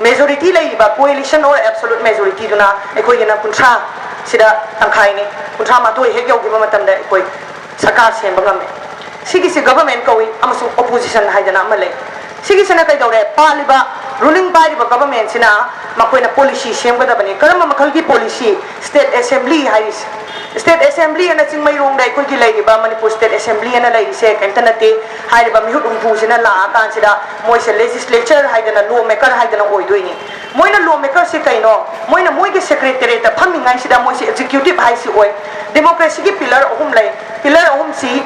मेजॉरिटी लेइबा कोएलिशन और एब्सोल्यूट मेजॉरिटी दुना अखोइगिना कुंथ्रा सिदा तंखाइने कुंथ्रा मातोय हेक यौगिबा मतमदा अखोइ सरकार सेंबा ngame सिगी से गवर्नमेंट कोई अमसु ओपोजिशन हाइदना अमले सिगी सेना कइदौरे पालिबा रूलिंग पाइबा गवर्नमेंट सिना मखोइना पॉलिसी सेमगदबने करम मखल की पॉलिसी स्टेट असेंबली हाइस स्टेट असेंबली अना चिंगमै रोंगदा अखोइ की लेरिबा मणिपुर स्टेट असेंबली अना लेरिसे केंतनते हाइबा मिहुट उंफुसिना ला कांसिदा मोइसे लेजिस्लेचर हाइदना लॉ मेकर हाइदना ओइदोइनी मोइना लॉ मेकर से कइनो मोइना मोइगे सेक्रेटरीट फमिंगाइ सिदा मोइसे एग्जीक्यूटिव हाइसी ओइ डेमोक्रेसी की पिलर अहुम लै पिलर अहुम सी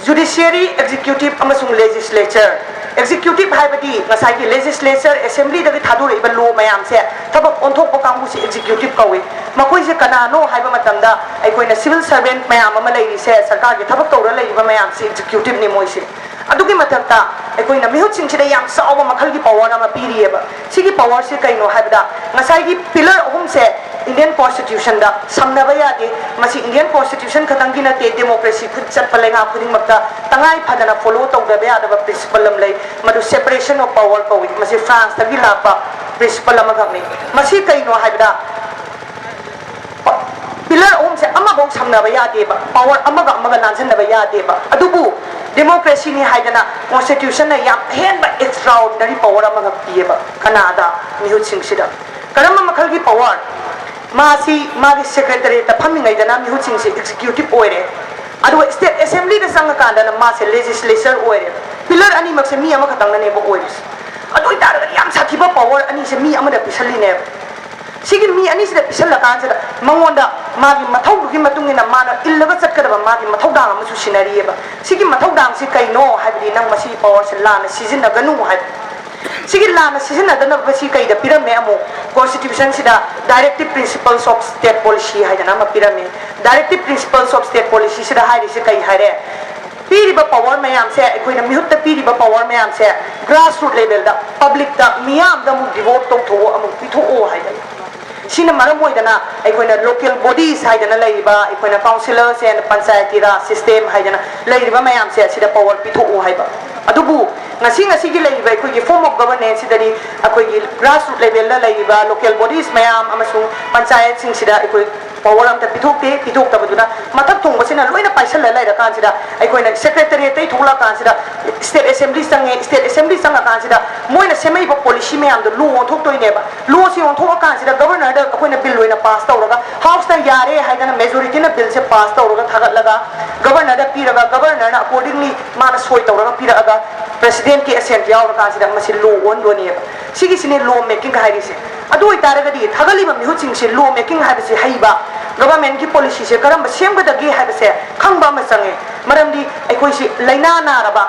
जुडिशियरी एग्जीक्यूटिव अमसुंग legislature executive haibadi ngasai gi legislature assembly da gi thadure iba law mayam se thabak onthok pa kangbu si executive kawi makoi se kana no haiba matamda ai koina civil servant mayam ama lai se sarkar gi thabak tawra lai ba mayam si executive ni moi se adugi matakta ai koina mihut sing sida yam sawa makhal gi power ama piri eba sigi power se kaino haibada ngasai gi pillar ahum se Indian Constitution da samnaba yade masi Indian Constitution khatangi na te democracy khud chat palenga khuding makta tangai phadana follow tawda ba da principle lam lai madu separation of power ko with masi France tagi lapa principle lam gami masi kaino haibada pillar om se ama bok samnaba yade ba power amaga nansan ba yade ba adubu democracy ni haidana constitution na yam hen ba extraordinary power amaga pieba Canada mihut sing sida karama makhal gi power Masi magi secretary ta phaming ngai dana mi huching se executive oire adu state assembly da sanga kanda na masi legislature oire pillar ani mak se mi ama khatang na ne bo oire adu tar ga yam sathi ba power ani se mi ama da pisali ne sigi mi ani se da pisal la kan se da mangonda magi mathau du gi matung ina mana illaga chat ka da magi mathau dang ama su sinari ba sigi mathau dang se kai no habri nang masi power se la na season na ganu ha Sigil lana season na dana basi kai da pyramid amo constitution sida directive principles of state policy hai dana ma pyramid directive principles of state policy sida hai ri se kai hare piri ba power mayam se koi na mihut ta piri ba power mayam se grassroots level da public da miyam da mu devote to tho amu pitho o hai da sina maram moi dana ai koi na local bodies hai dana lai ba ai koi na councillors and panchayati ra system hai dana lai ba mayam se sida power pitho o hai ba adubu ngasi gi lai ba koi gi form of governance sidari akoi gi grassroots level la lai ba local bodies mayam amasu panchayat sing sida koi power am ta pithok ta baduna mathak thong basina loina paisal la lai ra kan sida ai koi na secretary tai thola kan sida state assembly sang kan sida moina semai ba policy mayam do law thok toi ne ba law si on thok kan sida governor da koi na bill loina pass ta uraga house ta yare hai da majority na bill se pass ta uraga thagat laga governor da piraga governor na accordingly mana soi ta uraga piraga president ki assent yaw ra kan sida masi law on do ne ba sigi sine law making ka hai se adu itaraga di thagali ba mihu ching se law making ha se haiba government ki policy se karam ba sem ga da gi ha se khangba ma sange maram di ai koi si laina na ra ba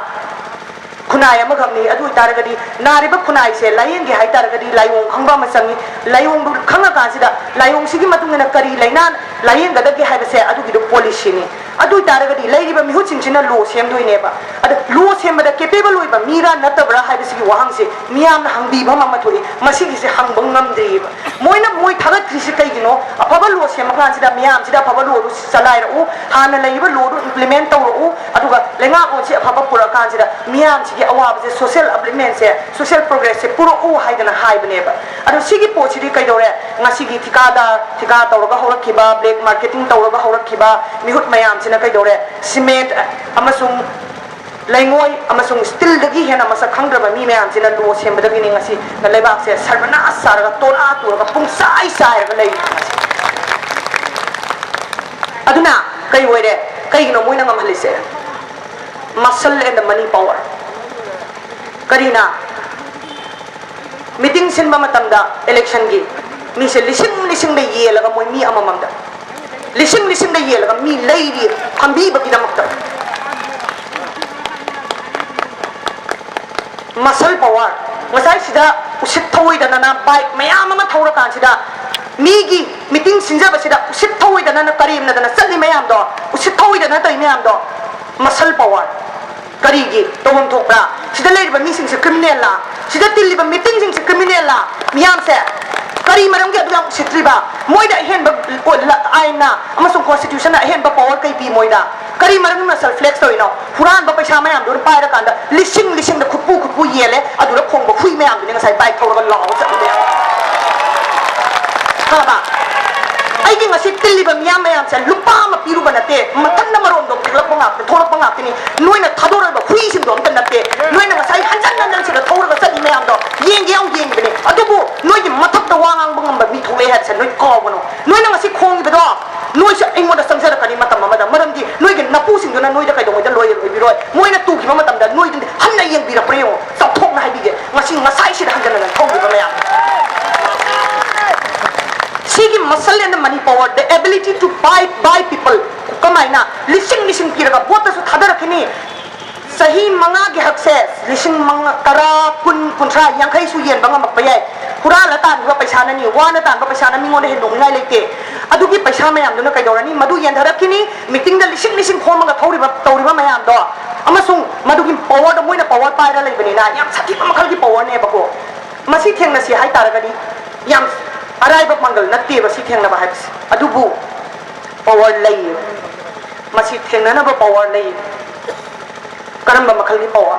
khunai ama gam ni adu itaraga di nari ba khunai se layeng gi hai taraga di layong khangba ma sangi layong du khanga ka sida layong sigi matung na kari laina layeng ga da gi ha se adu gi do policy ni adu itaraga di lai ba mihu ching china law sem doi ne ba adu law sem ba da capable oi ba mira na ta bra ha se gi wahang se miyam na hangbi ba ma thoi masi gi se hang bang ngam de ba moina moi thagat kri se kai gi no apaba law sem ka sida miyam sida apaba law ru salai ro hana lai ba law ru implement taw ro adu ga lenga on se apaba pura ka sida miyam si awab se social upliftment se social progress se puro o haidana haibane ba adu sigi pochiri kai dore ngasi gi thika tawraga horakhiba black marketing tawraga horakhiba mihut mayam sina kai dore cement amasung laingoi amasung steel dagi hena masa khangdraba mi mayam sina lo sembada gi ngasi na lebak se sarvana asaraga tola turga pungsai sai ga lei aduna kai wore kai no moina ngam halise muscle and money power Karina meeting sin ba matamda election gi mi se lising da ye laga moi mi amamam da lising da ye laga mi lady khambi ba ki damak da muscle power ngasai sida usit thoi da na bike mayam ama thora kan sida mi gi meeting sinja ba sida usit thoi da na karim na da salli mayam do usit thoi da na tai mayam do muscle power karigi tawam thokra sida lei ba mi sing se criminal la sida tilli ba meeting sing se criminal la miyam se kari maram ge adang sitri ba moida hen ba aina amasung constitution na hen ba power kai pi moida kari maram na self flex toino puran ba paisa mayam dur pai ra kanda lising da khutpu yele adura khong ba khui mayam ni ngasai bai thawra law sa de ha ba ai gi ngasi tilli ba miyam mayam se lupa ma piru ba na te matan na marom do klap ba ngap thora ba ngap ni noina thadora ba khui sing do tan na te noina ngasai hanjan se da thawra ga sadi mayam do yeng bene adubu noi gi mathap da wangang bangam ba mi thole hat se noi ko bono noina ngasi khong ba do noi se ai mo da samsara kani matam ma da maram di noi gi napu sing do na noi da kai do mo da loyal oi bi roi moina tu gi ma matam da noi din hanna yeng bi ra preo sa thok na hai bi ge ngasi ngasai se da hanjan na thong bi ba mayam Sigi muscle and the money power, the ability to buy people. Kamaina, lising kiraga, both as Hadar Kini, सही मंगा के हक से लिसिंग मंगा तरा कुंथ्रा यांखई सुयेन बंगा मकपये हुरा लता निवा पैसा ननी वाना तान पैसा न मिंगोन हे नोंगाई लेते अदुगी पैसा मयाम दुना कैदौरनी मधु येंधरकिनी मीटिंग द लिसिंग लिसिंग खोमगा थौरिबा तौरिबा मयाम दो अमसुंग मधुगी पावर द मोइना पावर पाइरा लेबनिना याम साथी मखलगी पावर ने बको मसी थेंगनसी हाय तारगनी याम अराइबा मंगल नत्ते बसी थेंगना बाहाइस अदुबु पावर लई मसी थेंगना बा पावर लई करंबा मखलगी पावर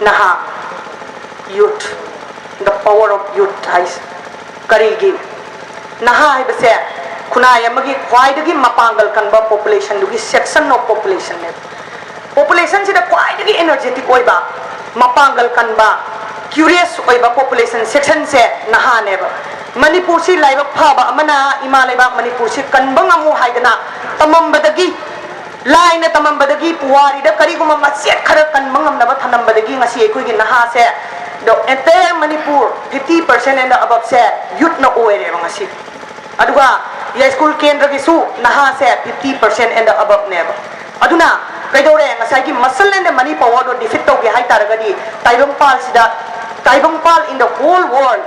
नहा youth the power of youth हाइस करीगी नहा है बसे खुनाय अमगी ख्वाइदगी मपांगल कनबा पॉपुलेशन दुगी सेक्शन ऑफ पॉपुलेशन ने पॉपुलेशन सिदा ख्वाइदगी एनर्जेटिक ओइबा मपांगल कनबा क्यूरियस ओइबा पॉपुलेशन सेक्शन से नहा नेबा मणिपुर से लाइबा फाबा अमना इमा लाइबा मणिपुर से कनबंग अमु हाइदना तमंबदगी लाइन तमंबदगी पुवारी द करीगुम मसेट खर कनबंग अमनबा थनंबदगी ngasi एकोइगी नहा से the entire Manipur 50% and above se youth na oire ngasi aduga ya school kendra gi su naha se 50% and above ne aduna kaidore ngasai gi muscle and money power do defeat to ge hai taragadi taibangpal sida taibangpal in the whole world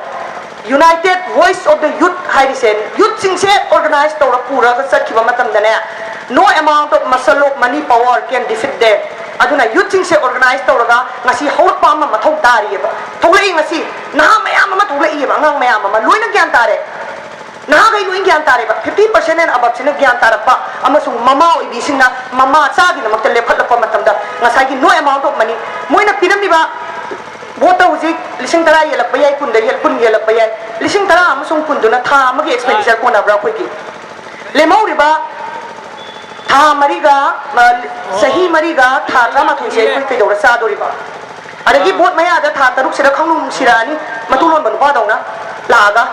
united voice of the youth hairisen youth sing se organize to ra pura ga sakhiba matam dane no amount of muscle of money power can defeat them aduna youth sing se organize to ra ngasi hawpa ma mathau dari ba thulai ngasi na mayam ma thulai ba ngang mayam ma loina gyan tare na gai loin gyan tare ba 50% and above sina gyan tare ba amasung mama oi bi sina mama cha gi namak tele phat pa matam da ngasai gi no amount of money moina piram ba vote uji lising tara yelak pa yai kun da yel kun yelak pa yai lising tara amasung kun duna tha ma gi expenditure ko na bra khoi gi le mau ri ba tha mariga sahi mariga tha rama thu se khoi pe do ra sa do ri ba adagi vote maya da tha taruk sira khangnum sirani matulon ban ba dong na la ga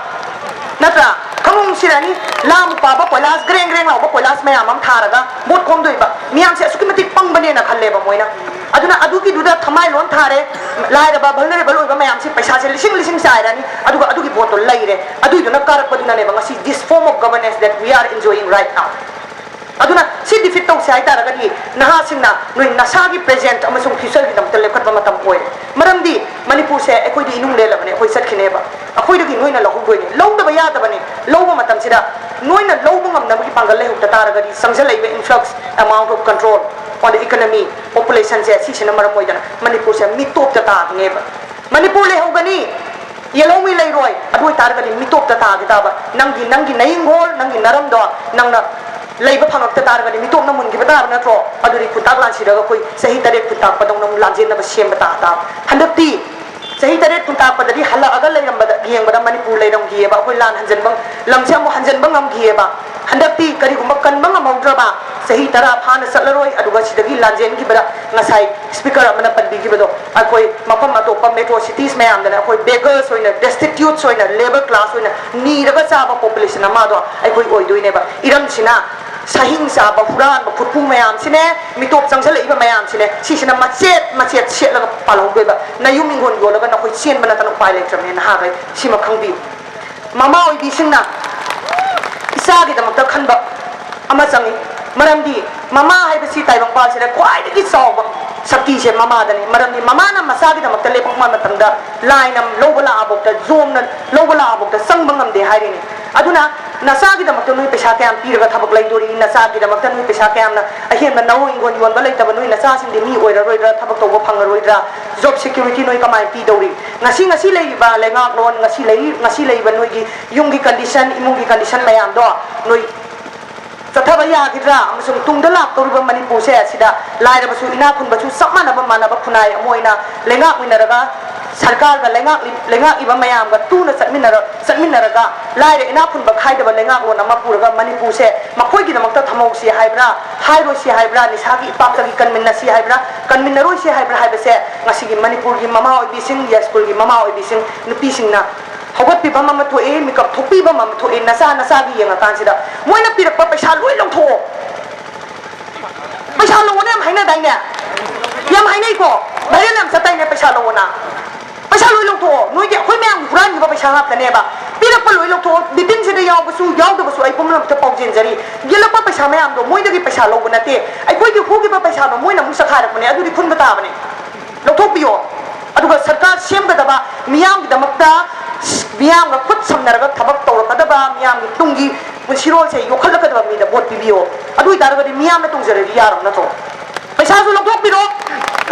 natra khangnum sirani lam pa ba koilas greng greng law ba koilas maya mam tha ra ga vote khom doi ba miyam se sukimati pang bane na khalle ba moina aduna adugi duda thamai lon thare lai ra ba vulnerable oi ba mayam se paisa se lising lising sai rani aduga adugi vote to lai re adui duna karak paduna ne ba ngasi this form of governance that we are enjoying right now aduna si defeat to sai taragadi naha singna noi nasagi present amasung future gi dam tele khatba matam oi maramdi manipur se ekoi di inung le labane ekoi sat khine ba akoi dagi noi na lahu boi ni low da ba ya da bane low ba matam sida noi na low ba ngam na gi pangal le hukta taragadi samjal laibe influx amount of control on the economy population se si sina maram oi dana manipur se mi top ta ta ne ba manipur le hogani yellow mi lai roi adoi taragadi mi top ta ta gi ta ba nangi naing gol nangi naram do nangna leiba phangak ta tar gani mitom na mun gi bata na tro aduri kutak lan sira ga koi sahi tare kutak padong nam lanjin na ba sem bata ta handapti sahi tare kutak padari hala agal lai ram bada gieng bada manipur lai ram gi ba koi lan hanjan bang lam se mo hanjan bang am gi ba handapti kari gum kan bang am dra ba sahi tara phan salaroi aduga sidagi lanjen gi bada ngasai speaker amana padbi gi bado akoi mapam atop metro cities me am dana akoi beggars hoina destitutes hoina labor class hoina ni raga cha ba population ama do akoi oi doi ne ba iram sina sahing sa ba huran ba phutpu mayam sine mitop changsal iba mayam sine si sina machet set la palong doi ba na yum ingon go la na khoi chen bana tan pai lecture ne ha gai sima khangbi mama oi bi singna isa gi damak ta khan ba ama changi maramdi mama hai ba si tai bang pal sine kwai gi saw ba sakti se mama dani maramdi mama na masa gi damak ta le pang ma matang da lainam lobala abok ta zoom na lobala abok ta sang bangam de hai ni aduna nasa gi damak ta nui pesa kyam piraga thabak lai dori nasa gi damak ta nui pesa kyam na ahen na nau ingon yon ba lai ta nui nasa sing de mi oira roidra thabak to go phang roidra job security noi kamai pi dori ngasi lai ba le ngak lon ngasi lai ba noi gi yung gi condition imung gi condition mayam do noi sathaba ya gidra amasung tungda lak toriba manipur se sida lai ra basu ina khun basu samana ba mana ba khunai amoina lengak minaraga sarkar ga lengak iba mayam ga tu na satminara ga lai re ina khun ba khai da ba lengak wona mapur ga manipur se makhoi gi namak ta thamau si haibra hairo si haibra ni sagi ipak ta gi kanminna si haibra kanminna roi si haibra haiba se ngasi gi manipur gi mama oi bising ya school gi mama oi bising nupi sing na hawat pi ba mama to e mi kap thopi ba mama to e nasa gi yenga kan sida moina pirak pa paisa loi long tho paisa lo ne am haina dai ne yam hainai ko bare lam satai ne paisa lo na paisa loi long tho noi ge khoi myang huran gi ba paisa hap ta ne ba ꯄꯤꯔꯛꯄ ꯂꯣꯏ ꯂꯧꯊꯣꯛ ꯕꯤꯄꯤꯟꯁꯤꯗ ꯌꯥꯎꯕꯁꯨ ꯌꯥꯎꯗꯕꯁꯨ ꯑꯩ ꯄꯨꯝꯅꯃꯛꯇ ꯄꯥꯎꯖꯦꯟꯖꯔꯤ ꯌꯦꯜꯂꯛꯄ ꯄꯩꯁꯥ ꯃꯌꯥꯝꯗꯣ ꯃꯣꯏꯗꯒꯤ ꯄꯩꯁꯥ ꯂꯧꯕ ꯅꯠꯇꯦ ꯑꯩꯈꯣꯏꯒꯤ ꯍꯨꯈꯤꯕ ꯄꯩꯁꯥꯗꯣ ꯃꯣꯏꯅ ꯑꯃꯨꯛ ꯆꯈꯥꯏꯔꯛꯄꯅꯦ ꯑꯗꯨꯗꯤ ꯈꯨꯟꯕ ꯇꯥꯕꯅꯦ ꯂꯧꯊꯣꯛꯄꯤꯌꯣ ꯑꯗꯨꯒ ꯁꯔꯀꯥꯔ ꯁꯦꯝꯒꯗꯕ ꯃꯤꯌꯥꯝꯒꯤꯗꯃꯛꯇ ꯃꯤꯌꯥꯝꯒ ꯈꯨꯠ ꯁꯝꯅꯔꯒ ꯊꯕꯛ ꯇꯧꯔꯛꯀꯗꯕ ꯃꯤꯌꯥꯝꯒꯤ ꯇꯨꯡꯒꯤ ꯄꯨꯟꯁꯤꯔꯣꯜꯁꯦ ꯌꯣꯛꯈꯠꯂꯛꯀꯗꯕ ꯃꯤꯗ ꯚꯣꯠ ꯄꯤꯕꯤꯌꯣ ꯑꯗꯨ ꯑꯣꯏꯇꯥꯔꯒꯗꯤ ꯃꯤꯌꯥꯝꯅ ꯇꯣꯡꯖꯔꯗꯤ ꯌꯥꯔꯕ ꯅꯠꯇ꯭ꯔꯣ ꯄꯩꯁꯥꯁꯨ ꯂꯧꯊꯣꯛꯄꯤꯔꯣ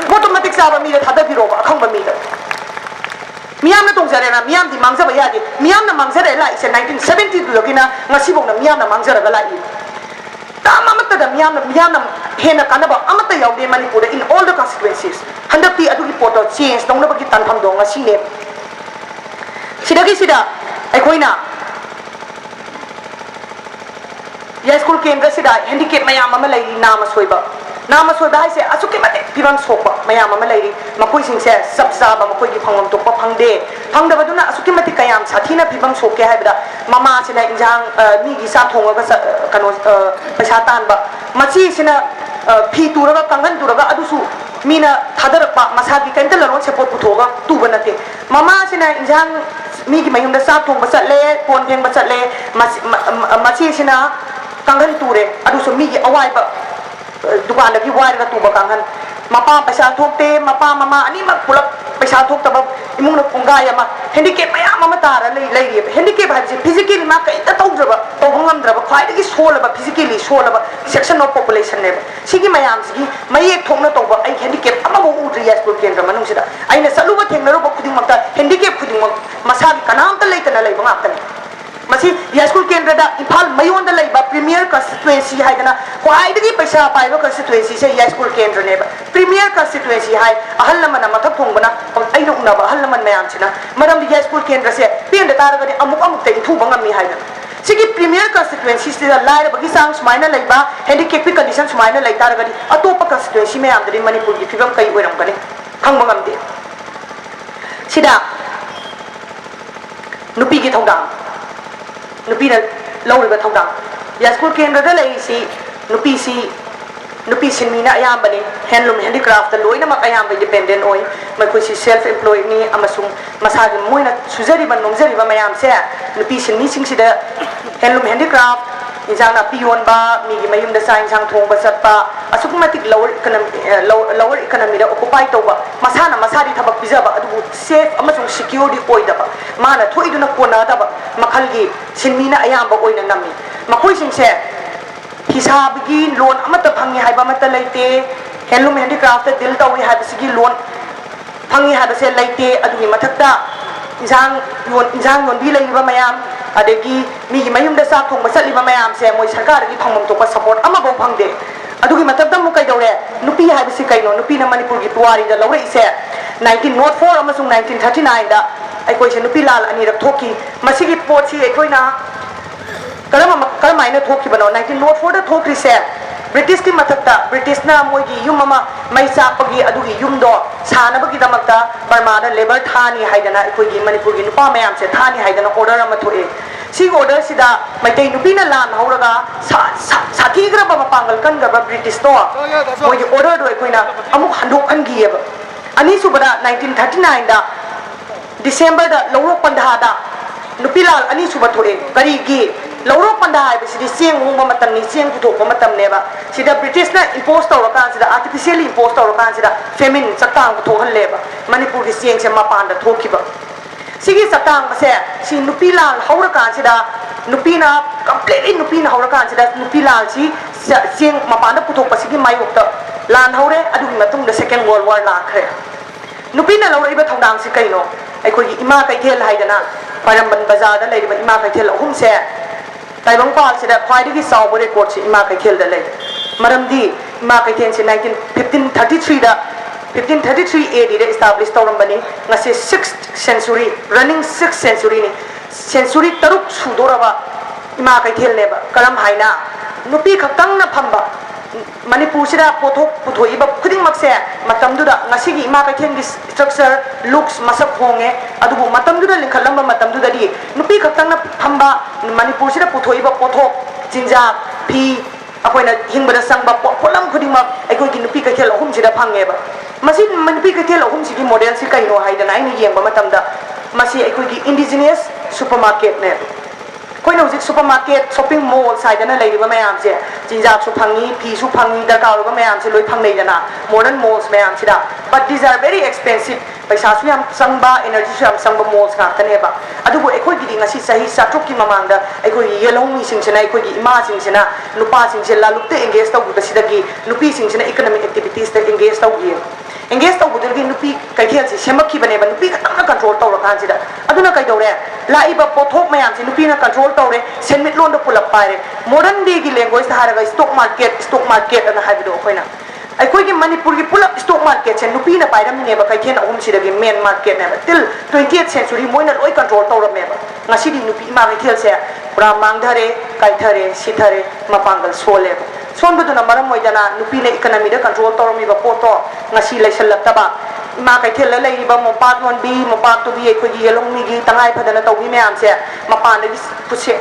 ꯚꯣꯠꯇꯣ ꯃꯇꯤꯛ ꯆꯥꯕ ꯃꯤꯗ ꯊꯥꯗꯕꯤꯔꯣꯕ ꯑꯈꯪꯕ ꯃꯤꯗ ꯃꯤꯌꯥꯝꯅ ꯇꯣꯡꯖꯔꯦꯅ ꯃꯤꯌꯥꯝꯗꯤ ꯃꯥꯡꯖꯕ ꯌꯥꯗꯦ ꯃꯤꯌꯥꯝꯅ ꯃꯥꯡꯖꯔꯦ ꯂꯥꯛꯏꯁꯦ 1972ꯗꯒꯤꯅ ꯉꯁꯤꯐꯥꯎꯅ ꯃꯤꯌꯥꯝꯅ ꯃꯥꯡꯖꯔꯒ ꯂꯥꯛꯏ ꯇꯥꯝ ꯑꯃꯠꯇꯗ ꯃꯤꯌꯥꯝꯅ ꯍꯦꯟꯅ ꯀꯥꯟꯅꯕ ꯑꯃꯠꯇ ꯌꯥꯎꯗꯦ ꯃꯅꯤꯄꯨꯔꯗ in all the constituencies ꯍꯟꯗꯛꯇꯤ ꯑꯗꯨꯒꯤ ꯄꯣꯠꯇꯣ ꯆꯦꯟꯖ ꯇꯧꯅꯕꯒꯤ ꯇꯥꯟꯐꯝꯗꯣ ꯉꯁꯤꯅꯦ ꯁꯤꯗ ꯑꯩꯈꯣꯏꯅ ꯌꯥꯏꯁ꯭ꯀꯨꯜ ꯀꯦꯟꯗ꯭ꯔꯁꯤꯗ ꯍꯦꯟꯗꯤꯀꯦꯞ ꯃꯌꯥꯝ ꯑꯃ ꯂꯩꯔꯤ ꯅꯥꯝꯃ ꯁꯣꯏꯕ ꯍꯥꯏꯁꯦ ꯑꯁꯨꯛꯀꯤ ꯃꯇꯤꯛ ꯐꯤꯕꯝ ꯁꯣꯛꯄ ꯃꯌꯥꯝ ꯑꯃ ꯂꯩꯔꯤ ꯃꯈꯣꯏꯁꯤꯡꯁꯦ ꯆꯞ ꯆꯥꯕ ꯃꯈꯣꯏꯒꯤ ꯐꯪꯐꯝ ꯊꯣꯛꯄ ꯐꯪꯗꯦ ꯐꯪꯗꯕꯗꯨꯅ ꯑꯁꯨꯛꯀꯤ ꯃꯇꯤꯛ ꯀꯌꯥꯝ ꯁꯥꯊꯤꯅ ꯐꯤꯕꯝ ꯁꯣꯛꯀꯦ ꯍꯥꯏꯕꯗ ꯃꯃꯥꯁꯤꯅ ꯏꯟꯖꯥꯡ ꯃꯤꯒꯤ ꯆꯥꯛ ꯊꯣꯡꯉꯒ ꯀꯩꯅꯣ ꯄꯩꯁꯥ ꯇꯥꯟꯕ ꯃꯆꯤꯁꯤꯅ ꯐꯤ ꯇꯨꯔꯒ ꯀꯥꯡꯈꯟ ꯇꯨꯔꯒ ꯑꯗꯨꯁꯨ ꯃꯤꯅ ꯊꯥꯗꯔꯛꯄ ꯃꯁꯥꯒꯤ ꯀꯩꯝꯇ ꯂꯂꯣꯟ ꯁꯦꯄꯣꯠ ꯄꯨꯊꯣꯛꯑꯒ ꯇꯨꯕ ꯅꯠꯇꯦ ꯃꯃꯥꯁꯤꯅ ꯏꯟꯖꯥꯡ ꯃꯤꯒꯤ ꯃꯌꯨꯝꯗ ꯆꯥꯛ ꯊꯣꯡꯕ ꯆꯠꯂꯦ ꯀꯣꯟ ꯐꯦꯡꯕ ꯆꯠꯂꯦ ꯃꯆꯤꯁꯤꯅ ꯀꯥꯡꯈꯟ ꯇꯨꯔꯦ ꯑꯗꯨꯁꯨ ꯃꯤꯒꯤ ꯑꯋꯥꯏꯕ ꯗꯨꯀꯥꯟꯗꯒꯤ ꯋꯥꯏꯔꯒ ꯇꯨꯕ ꯀꯥꯡꯈꯟ ꯃꯄꯥ ꯄꯩꯁꯥ ꯊꯣꯛꯇꯦ ꯃꯄꯥ ꯃꯃꯥ ꯑꯅꯤꯃꯛ ꯄꯨꯂꯞ ꯄꯩꯁꯥ ꯊꯣꯛꯇꯕ ꯏꯃꯨꯡꯅ ꯄꯨꯡꯒꯥꯏ ꯑꯃ ꯍꯦꯟꯗꯤꯀꯦꯞ ꯃꯌꯥꯝ ꯑꯃ ꯇꯥꯔ ꯂꯩꯔꯤꯑꯕ ꯍꯦꯟꯗꯤꯀꯦꯞ ꯍꯥꯏꯕꯁꯤ ꯐꯤꯖꯤꯀꯦꯜꯂꯤ ꯃꯥ ꯀꯩꯝꯇ ꯇꯧꯕ ꯉꯝꯗ꯭ꯔꯕ ꯈ꯭ꯋꯥꯏꯗꯒꯤ ꯁꯣꯜꯂꯕ ꯐꯤꯖꯤꯀꯦꯜꯂꯤ ꯁꯣꯜꯂꯕ ꯁꯦꯛꯁꯟ ꯑꯣꯐ ꯄꯣꯄꯨꯂꯦꯁꯟꯅꯦꯕ ꯁꯤꯒꯤ ꯃꯌꯥꯝꯁꯤꯒꯤ ꯃꯌꯦꯛ ꯊꯣꯛꯅ ꯇꯧꯕ ꯑꯩ ꯍꯦꯟꯗꯤꯀꯦꯞ ꯑꯃꯐꯥꯎ ꯎꯗ꯭ꯔꯤ ꯌꯥꯏꯁ꯭ꯀꯨꯜ ꯀꯦꯟꯗ꯭ꯔ ꯃꯅꯨꯡꯁꯤꯗ ꯑꯩꯅ ꯆꯠꯂꯨꯕ ꯊꯦꯡꯅꯔꯨꯕ ꯈꯨꯗꯤꯡꯃꯛꯇ ꯍꯦꯟꯗꯤꯀꯦꯞ ꯈꯨꯗꯤꯡꯃꯛ ꯃꯁꯥꯒꯤ ꯀꯅꯥꯝꯇ ꯂꯩꯇꯅ ꯂꯩꯕ ꯉꯥꯛꯇꯅꯤ ꯃꯁꯤ ꯌꯥꯏꯁ꯭ꯀꯨꯜ ꯀꯦꯟꯗ꯭ꯔꯗ ꯏꯝꯐꯥꯜ ꯃꯌꯣꯟꯗ ꯂꯩꯕ ꯄ꯭ꯔꯤꯃꯤꯌꯔ ꯀꯟꯁꯇꯤꯇꯨꯌꯦꯟꯁꯤ ꯍꯥꯏꯗꯅ ꯈ꯭ꯋꯥꯏꯗꯒꯤ ꯄꯩꯁꯥ ꯄꯥꯏꯕ ꯀꯟꯁꯇꯤꯇꯨꯌꯦꯟꯁꯤꯁꯦ ꯌꯥꯏꯁ꯭ꯀꯨꯜ ꯀꯦꯟꯗ꯭ꯔꯅꯦꯕ ꯄ꯭ꯔꯤꯃꯤꯌꯔ ꯀꯟꯁꯇꯤꯇꯨꯌꯦꯟꯁꯤ ꯍꯥꯏ ꯑꯍꯜ ꯂꯃꯟꯅ ꯃꯊꯛ ꯊꯣꯡꯕꯅ ꯑꯩꯅ ꯎꯅꯕ ꯑꯍꯜ ꯂꯃꯟ ꯃꯌꯥꯝꯁꯤꯅ ꯃꯔꯝꯗꯤ ꯌꯥꯏꯁ꯭ꯀꯨꯜ ꯀꯦꯟꯗ꯭ꯔꯁꯦ ꯄꯦꯟꯗ ꯇꯥꯔꯒꯗꯤ ꯑꯃꯨꯛꯇ ꯏꯟꯊꯨꯕ ꯉꯝꯃꯤ ꯍꯥꯏꯗꯅ ꯁꯤꯒꯤ ꯄ꯭ꯔꯤꯃꯤꯌꯔ ꯀꯟꯁꯇꯤꯇꯨꯌꯦꯟꯁꯤꯁꯤꯗ ꯂꯥꯏꯔꯕꯒꯤ ꯆꯥꯡ ꯁꯨꯃꯥꯏꯅ ꯂꯩꯕ ꯍꯦꯟꯗꯤꯀꯦꯞꯀꯤ ꯀꯟꯗꯤꯁꯟ ꯁꯨꯃꯥꯏꯅ ꯂꯩ ꯇꯥꯔꯒꯗꯤ ꯑꯇꯣꯞꯄ ꯀꯟꯁꯇꯤꯇꯨꯌꯦꯟꯁꯤ ꯃꯌꯥꯝꯗꯗꯤ ꯃꯅꯤꯄꯨꯔꯒꯤ ꯐꯤꯕꯝ ꯀꯩ ꯑꯣꯏꯔꯝꯒꯅꯤ ꯈꯪꯕ ꯉꯝꯗꯦ ꯁꯤꯗ ꯅꯨꯄꯤꯒꯤ ꯊꯧꯗꯥꯡ ꯅꯨꯄꯤꯅ ꯂꯧꯔꯤꯕ ꯊꯧꯗꯥꯡ ꯌꯥꯏꯁ꯭ꯀꯨꯜ ꯀꯦꯟꯗ꯭ꯔꯗ ꯂꯩꯔꯤꯁꯤ ꯅꯨꯄꯤ ꯁꯤꯟꯃꯤꯅ ꯑꯌꯥꯝꯕꯅꯤ ꯍꯦꯟꯂꯨꯝ ꯍꯦꯟꯗꯤꯀ꯭ꯔꯥꯐꯇ ꯂꯣꯏꯅꯃꯛ ꯑꯌꯥꯝꯕ ꯗꯤꯄꯦꯟꯗꯦꯟ ꯑꯣꯏ ꯃꯈꯣꯏꯁꯤ ꯁꯦꯜꯐ ꯑꯦꯝꯄ꯭ꯂꯣꯏꯗꯅꯤ ꯑꯃꯁꯨꯡ ꯃꯁꯥꯒꯤ ꯃꯣꯏꯅ ꯁꯨꯖꯔꯤꯕ ꯅꯣꯝꯖꯔꯤꯕ ꯃꯌꯥꯝꯁꯦ ꯅꯨꯄꯤ ꯁꯤꯟꯃꯤꯁꯤꯡꯁꯤꯗ ꯍꯦꯟꯂꯨꯝ ꯍꯦꯟꯗꯤꯀ꯭ꯔꯥꯐ ꯏꯟꯖꯥꯡ ꯅꯥꯄꯤ ꯌꯣꯟꯕ ꯃꯤꯒꯤ ꯃꯌꯨꯝꯗ ꯆꯥꯛ ꯏꯟꯁꯥꯡ ꯊꯣꯡꯕ ꯆꯠꯄ ꯑꯁꯨꯛꯀꯤ ꯃꯇꯤꯛ ꯂꯋꯔ ꯏꯀꯅꯃꯤꯗ ꯑꯣꯀꯨꯄꯥꯏ ꯇꯧꯕ ꯃꯁꯥꯅ ꯃꯁꯥꯗꯤ ꯊꯕꯛ ꯄꯤꯖꯕ ꯑꯗꯨꯕꯨ ꯁꯦꯐ ꯑꯃꯁꯨꯡ ꯁꯤꯀ꯭ꯌꯣꯔꯗꯤ ꯑꯣꯏꯗꯕ ꯃꯥꯅ ꯊꯣꯛꯏꯗꯨꯅ ꯀꯣꯟꯅꯗꯕ ꯃꯈꯜꯒꯤ ꯁꯤꯟꯃꯤꯅ ꯑꯌꯥꯝꯕ ꯑꯣꯏꯅ ꯅꯝꯃꯤ ꯃꯈꯣꯏꯁꯤꯡꯁꯦ ꯐꯤꯁꯥꯕꯒꯤ ꯂꯣꯟ ꯑꯃꯠꯇ ꯐꯪꯉꯤ ꯍꯥꯏꯕ ꯑꯃꯠꯇ ꯂꯩꯇꯦ ꯍꯦꯟꯂꯨꯝ ꯍꯦꯟꯗꯤꯀ꯭ꯔꯥꯐꯇ ꯗꯤꯜ ꯇꯧꯏ ꯍꯥꯏꯕꯁꯤꯒꯤ ꯂꯣꯟ ꯐꯪꯉꯤ ꯍꯥꯏꯕꯁꯦ ꯂꯩꯇꯦ ꯑꯗꯨꯒꯤ ꯃꯊꯛꯇ ꯏꯟꯖꯥꯡ ꯌꯣꯟꯕꯤ ꯂꯩꯔꯤꯕ ꯃꯌꯥꯝ ꯑꯗꯒꯤ ꯃꯤꯒꯤ ꯃꯌꯨꯝꯗ ꯆꯥꯛ ꯊꯣꯡꯕ ꯆꯠꯂꯤꯕ ꯃꯌꯥꯝꯁꯦ ꯃꯣꯏ ꯁꯔꯀꯥꯔꯗꯒꯤ ꯐꯪꯐꯝ ꯊꯣꯛꯄ ꯁꯄꯣꯔꯠ ꯑꯃꯐꯥꯎ ꯐꯪꯗꯦ ꯑꯗꯨꯒꯤ ꯃꯊꯛꯇ ꯑꯃꯨꯛ ꯀꯩꯗꯧꯔꯦ ꯅꯨꯄꯤ ꯍꯥꯏꯕꯁꯤ ꯀꯩꯅꯣ ꯅꯨꯄꯤꯅ ꯃꯅꯤꯄꯨꯔꯒꯤ ꯄꯨꯋꯥꯔꯤꯗ ꯂꯧꯔꯛꯏꯁꯦ 1904 ꯑꯃꯁꯨꯡ 1939ꯗ ꯑꯩꯈꯣꯏꯁꯦ ꯅꯨꯄꯤ ꯂꯥꯜ ꯑꯅꯤꯔꯛ ꯊꯣꯛꯈꯤ ꯃꯁꯤꯒꯤ ꯄꯣꯠꯁꯤ ꯑꯩꯈꯣꯏꯅ ꯀꯔꯝꯍꯥꯏꯅ ꯊꯣꯛꯈꯤꯕꯅꯣ 1904ꯗ ꯊꯣꯛꯈ꯭ꯔꯤꯁꯦ ꯕ꯭ꯔꯤꯇꯤꯁꯀꯤ ꯃꯊꯛꯇ ꯕ꯭ꯔꯤꯇꯤꯁꯅ ꯃꯣꯏꯒꯤ ꯌꯨꯝ ꯑꯃ ꯃꯩ ꯆꯥꯛꯄꯒꯤ ꯑꯗꯨꯒꯤ ꯌꯨꯝꯗꯣ ꯁꯥꯅꯕꯒꯤꯗꯃꯛꯇ ꯕꯔꯃꯥꯗ ꯂꯦꯕꯔ ꯊꯥꯅꯤ ꯍꯥꯏꯗꯅ ꯑꯩꯈꯣꯏꯒꯤ ꯃꯅꯤꯄꯨꯔꯒꯤ ꯅꯨꯄꯥ ꯃꯌꯥꯝꯁꯦ ꯊꯥꯅꯤ ꯍꯥꯏꯗꯅ ꯑꯣꯔꯗꯔ ꯑꯃ ꯊꯣꯛꯑꯦ ꯁꯤꯒꯤ ꯑꯣꯔꯗꯔꯁꯤꯗ ꯃꯩꯇꯩ ꯅꯨꯄꯤꯅ ꯂꯥꯟ ꯍꯧꯔꯒ ꯁꯥꯊꯤꯈ꯭ꯔꯕ ꯃꯄꯥꯡꯒꯜ ꯀꯟꯈ꯭ꯔꯕ ꯕ꯭ꯔꯤꯇꯤꯁꯇꯣ ꯃꯣꯏꯒꯤ ꯑꯣꯔꯗꯔꯗꯣ ꯑꯩꯈꯣꯏꯅ ꯑꯃꯨꯛ ꯍꯟꯗꯣꯛꯍꯟꯈꯤꯑꯕ ꯑꯅꯤꯁꯨꯕꯗ 1939ꯗ ꯗꯤꯁꯦꯝꯕꯔꯗ ꯂꯧꯔꯣꯛ ꯄꯟꯊꯥꯗ ꯅꯨꯄꯤ ꯂꯥꯜ ꯑꯅꯤꯁꯨꯕ ꯊꯣꯛꯑꯦ ꯀꯔꯤꯒꯤ ꯂꯧꯔꯣꯛ ꯄꯟꯊꯥ ꯍꯥꯏꯕꯁꯤꯗꯤ ꯆꯦꯡ ꯍꯣꯡꯕ ꯃꯇꯝꯅꯤ ꯆꯦꯡ ꯄꯨꯊꯣꯛꯄ ꯃꯇꯝꯅꯦꯕ ꯁꯤꯗ ꯕ꯭ꯔꯤꯇꯤꯁꯅ ꯏꯝꯄꯣꯁ ꯇꯧꯔꯀꯥꯟꯁꯤꯗ ꯑꯥꯔꯇꯤꯐꯤꯁꯤꯌꯦꯜꯂꯤ ꯏꯝꯄꯣꯁ ꯇꯧꯔꯀꯥꯟꯁꯤꯗ ꯐꯦꯃꯤꯟ ꯆꯛꯇꯥꯡ ꯄꯨꯊꯣꯛꯍꯜꯂꯦꯕ ꯃꯅꯤꯄꯨꯔꯒꯤ ꯆꯦꯡꯁꯦ ꯃꯄꯥꯟꯗ ꯊꯣꯛꯈꯤꯕ ꯁꯤꯒꯤ ꯆꯛꯇꯥꯡꯕꯁꯦ ꯁꯤ ꯅꯨꯄꯤ ꯂꯥꯜ ꯍꯧꯔꯀꯥꯟꯁꯤꯗ ꯅꯨꯄꯤꯅ ꯀꯝꯄ꯭ꯂꯤꯠꯂꯤ ꯅꯨꯄꯤꯅ ꯍꯧꯔꯀꯥꯟꯁꯤꯗ ꯅꯨꯄꯤ ꯂꯥꯜꯁꯤ ꯆꯦꯡ ꯃꯄꯥꯟꯗ ꯄꯨꯊꯣꯛꯄꯁꯤꯒꯤ ꯃꯥꯌꯣꯛꯇ ꯂꯥꯟ ꯍꯧꯔꯦ ꯑꯗꯨꯒꯤ ꯃꯇꯨꯡꯗ ꯁꯦꯀꯦꯟ ꯋꯥꯔꯜ ꯋꯥꯔ ꯂꯥꯛꯈ꯭ꯔꯦ ꯅꯨꯄꯤꯅ ꯂꯧꯔꯛꯏꯕ ꯊꯧꯗꯥꯡꯁꯤ ꯀꯩꯅꯣ ꯑꯩꯈꯣꯏꯒꯤ ꯏꯃꯥ ꯀꯩꯊꯦꯜ ꯍꯥꯏꯗꯅ ꯈ꯭ꯋꯥꯏꯔꯝꯕꯟ ꯕꯖꯥꯔꯗ ꯂꯩꯔꯤꯕ ꯏꯃꯥ ꯀꯩꯊꯦꯜ ꯑꯍꯨꯝꯁꯦ ꯇꯥꯏꯕꯪꯄꯥꯜꯁꯤꯗ ꯈ꯭ꯋꯥꯏꯗꯒꯤ ꯆꯥꯎꯕ ꯔꯦꯀꯣꯔꯠꯁꯤ ꯏꯃꯥ ꯀꯩꯊꯦꯜꯗ ꯂꯩ ꯃꯔꯝꯗꯤ ꯏꯃꯥ ꯀꯩꯊꯦꯜꯁꯤ 1533ꯗ 1533 ADꯗ ꯏꯁꯇꯥꯕ꯭ꯂꯤꯁ ꯇꯧꯔꯝꯕꯅꯤ ꯉꯁꯤ 6th century running 6th centuryꯅꯤ ꯁꯦꯟꯆꯨꯔꯤ 6 ꯁꯨꯗꯣꯔꯕ ꯏꯃꯥ ꯀꯩꯊꯦꯜꯅꯦꯕ ꯀꯔꯝ ꯍꯥꯏꯅ ꯅꯨꯄꯤ ꯈꯛꯇꯪꯅ ꯐꯝꯕ ꯃꯅꯤꯄꯨꯔꯁꯤꯗ ꯄꯣꯠꯊꯣꯛ ꯄꯨꯊꯣꯛꯏꯕ ꯈꯨꯗꯤꯡꯃꯛꯁꯦ ꯃꯇꯝꯗꯨꯗ ꯉꯁꯤꯒꯤ ꯏꯃꯥ ꯀꯩꯊꯦꯜꯒꯤ ꯁ꯭ꯇ꯭ꯔꯛꯆꯔ ꯂꯨꯛꯁ ꯃꯁꯛ ꯍꯣꯡꯉꯦ ꯑꯗꯨꯕꯨ ꯃꯇꯝꯗꯨꯗ ꯂꯤꯡꯈꯠꯂꯝꯕ ꯃꯇꯝꯗꯨꯗꯗꯤ ꯅꯨꯄꯤ ꯈꯛꯇꯪꯅ ꯐꯝꯕ ꯃꯅꯤꯄꯨꯔꯁꯤꯗ ꯄꯨꯊꯣꯛꯏꯕ ꯄꯣꯠꯊꯣꯛ ꯆꯤꯟꯖꯥꯛ ꯐꯤ ꯑꯩꯈꯣꯏꯅ ꯍꯤꯡꯕꯗ ꯆꯪꯕ ꯄꯣꯠꯂꯝ ꯈꯨꯗꯤꯡꯃꯛ ꯑꯩꯈꯣꯏꯒꯤ ꯅꯨꯄꯤ ꯀꯩꯊꯦꯜ ꯑꯍꯨꯝꯁꯤꯗ ꯐꯪꯉꯦꯕ ꯃꯁꯤ ꯅꯨꯄꯤ ꯀꯩꯊꯦꯜ ꯑꯍꯨꯝꯁꯤꯒꯤ ꯃꯣꯗꯦꯜꯁꯤ ꯀꯩꯅꯣ ꯍꯥꯏꯗꯅ ꯑꯩꯅ ꯌꯦꯡꯕ ꯃꯇꯝꯗ masi akhoi indigenous supermarket ne koi no jik supermarket shopping mall side na lai ba mayam je jinjak su phangi phi su phangi da ka ba mayam se loi phang nei dana modern malls mayam sida but these are very expensive paisa su yam sangba energy su yam sangba malls ka tane ba adu bo akhoi gi ngasi sahi satruk ki mamang da akhoi yelong mi sing sina akhoi gi ima sing sina nupa sing se la lukte engage tau ba sida gi nupi sing sina economic activities ta engage tau gi engage tau budul gi nupi kai khel si semak ki bane ba nupi ka tang control tau ra kan sida aduna kai dore la iba pothok mayam si nupi na control tawre senmit lon do pulap paire modern day gi language ta haraga stock market ana haibido khoina ai koi gi manipur gi pulap stock market chen nupi na paira mine ba kai ken ahum sida gi main market ne ba till 20th century moina loi control tawra me ba ngasi di nupi ma gi thel se pura mangdhare kai thare sithare mapangal sole ba son buduna maram moidana nupi na economy da control tawra mi ba poto ngasi laisal lapta ba ma kai thel la lai ba mo part 1b mo part 2b ai koi gi yelong mi gi tangai phadana tawbi me am se mapan da puse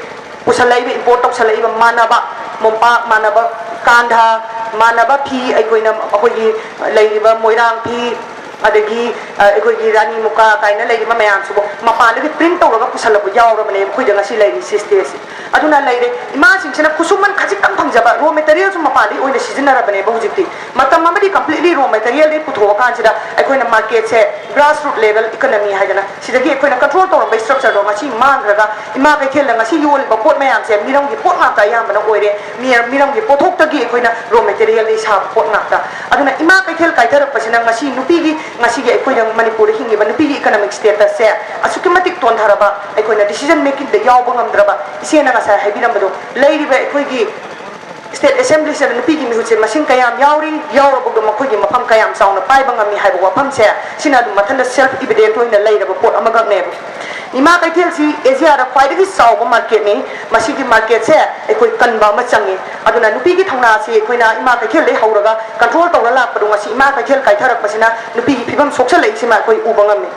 pusalai be import tok salai ba manaba mompa manaba kandha manaba phi ai koina akoi gi lai ba moirang phi adagi akoi gi rani muka kaina lai ma mayam subo mapan da print tawra pusala bu yaw ra mane khoi da ngasi lai sistes aduna lai re ima sing sina kusuman khajik tam thangjaba raw material su mapan di oina season ra bane ba hujikti matam amadi completely raw material de putho kan sida akoina market se grassroots level economy haidana sidagi akoina control tawra by structure do ngasi man raga ima kai thel ngasi yol ba pot mayam se mirong gi pot ma ta yam bana oire mirong gi pothok tagi akoina raw material de sa pot na ta aduna ima kai thel kai thar pasina ngasi nupi gi ngasi gi akoina manipur hingi ba nupi gi economic status se asukimatik ton dharaba akoina decision making de yaw bangam draba isena ngasa haibiram bado leiri ba akoi gi state assembly se nupi gi mi huche machine kayam yauri yaura bu ma khoi gi mafam kayam sauna pai bangam mi haibo wafam se sina du mathanda self evident oina leira ba pot amaga ne ima kai thel si asia da kwai gi saw ba market ni masi gi market se akoi kanba ma changi aduna nupi gi thongna si koina ima kai thel le hauraga control tawra la padu ngasi ima kai thel kai tharak pasina nupi gi phibam soksha lei sima koi ubangam ni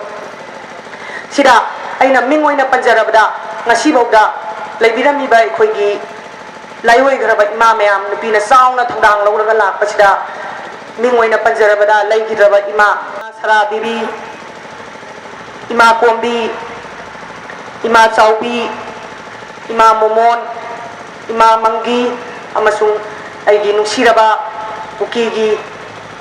sida aina mingoina panjarabda ngasi bawda leibirami ba akoi gi laiyoi garaba ima mayam nupi na sauna thongdang lawraga lakpasida mingoina panjarabada leigidraba ima sara bibi ima kombi ima chaubi ima momon ima mangi amasung aigi nungsiraba uki gi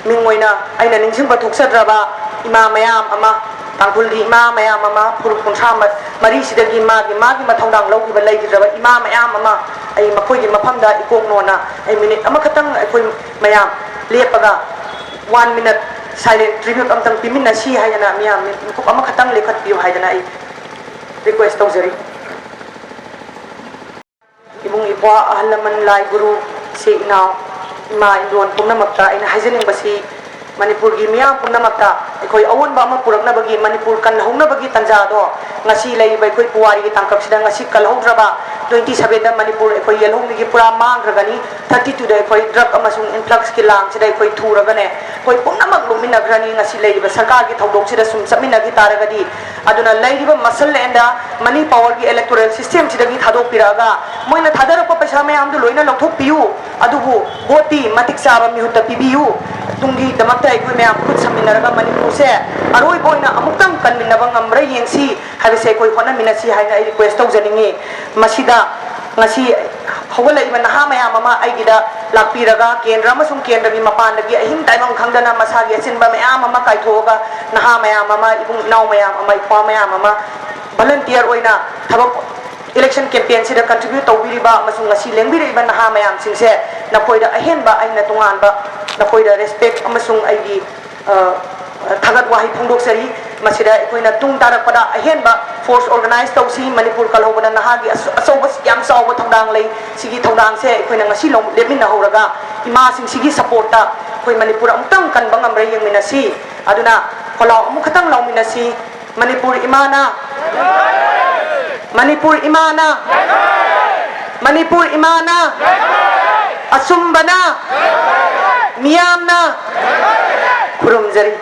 mingoina aina ningsingba thoksadraba ima mayam ama tangkul gi ima mayam ama purukun samat mari sidagi magi mathongdang lawgiba leigidraba ima mayam ama ai makoi gi mafamda ikok nona ai minute ama khatang akoi mayam lepaga 1 minute silent tribute amtang piminna si hayana miyam ko ama khatang lekhat piu haidana ai request tawjari ibung ipa ahlaman lai guru se ina ma indon pumnamakta ina haijening basi manipur gi miyam pumnamakta akoi awon ba ma purakna bagi manipur kan hongna bagi tanja do ngasi lai bai koi puwari gi tangkap sidang ngasi kalhaudraba 27 da manipur akoi yelhong gi pura mang ragani 32 da akoi drug amasung influx ki lang sidai akoi thuragane koi pumnamak lumina grani ngasi lai ba sarkar gi thodok sida sum samina gi taragadi aduna lai ba masal enda money power gi electoral system sidagi thadok piraga moina thadar pa paisa mayam du loina lokthok piu adubu voti matik saba mi hutta pibiu tungi damakta akoi mayam khut saminaraga manipur se aroi boina amuktang kanminaba ngamra yengsi habise koi hona minasi haina I request tawjaningi masida ngasi hawala iba naha mayam ama aigida lakpiraga kendra amasung kendra gi mapandagi ahing taimang khangdana masagi asinba mayam ama kaithoga naha mayam ama ibung naw mayam ama ipa mayam ama volunteer oina thabak election campaign sida contribute tawbiriba amasung ngasi lengbiriba naha mayam singse nakoida ahenba aina tunganba nakoida respect amasung aigi thagat wahi phongdoksari masida akoina tung tarakpada ahenba force organize tawsi manipur kalhobana nahagi asoba yam sawa thongdang lei sigi thongdang se akoina ngasi long lemina horaga ima sing sigi support ta koi manipur amtang kan bangam rai yang minasi aduna kolau amu khatang law minasi manipur imana manipur imana manipur imana asumbana miyamna kurumjari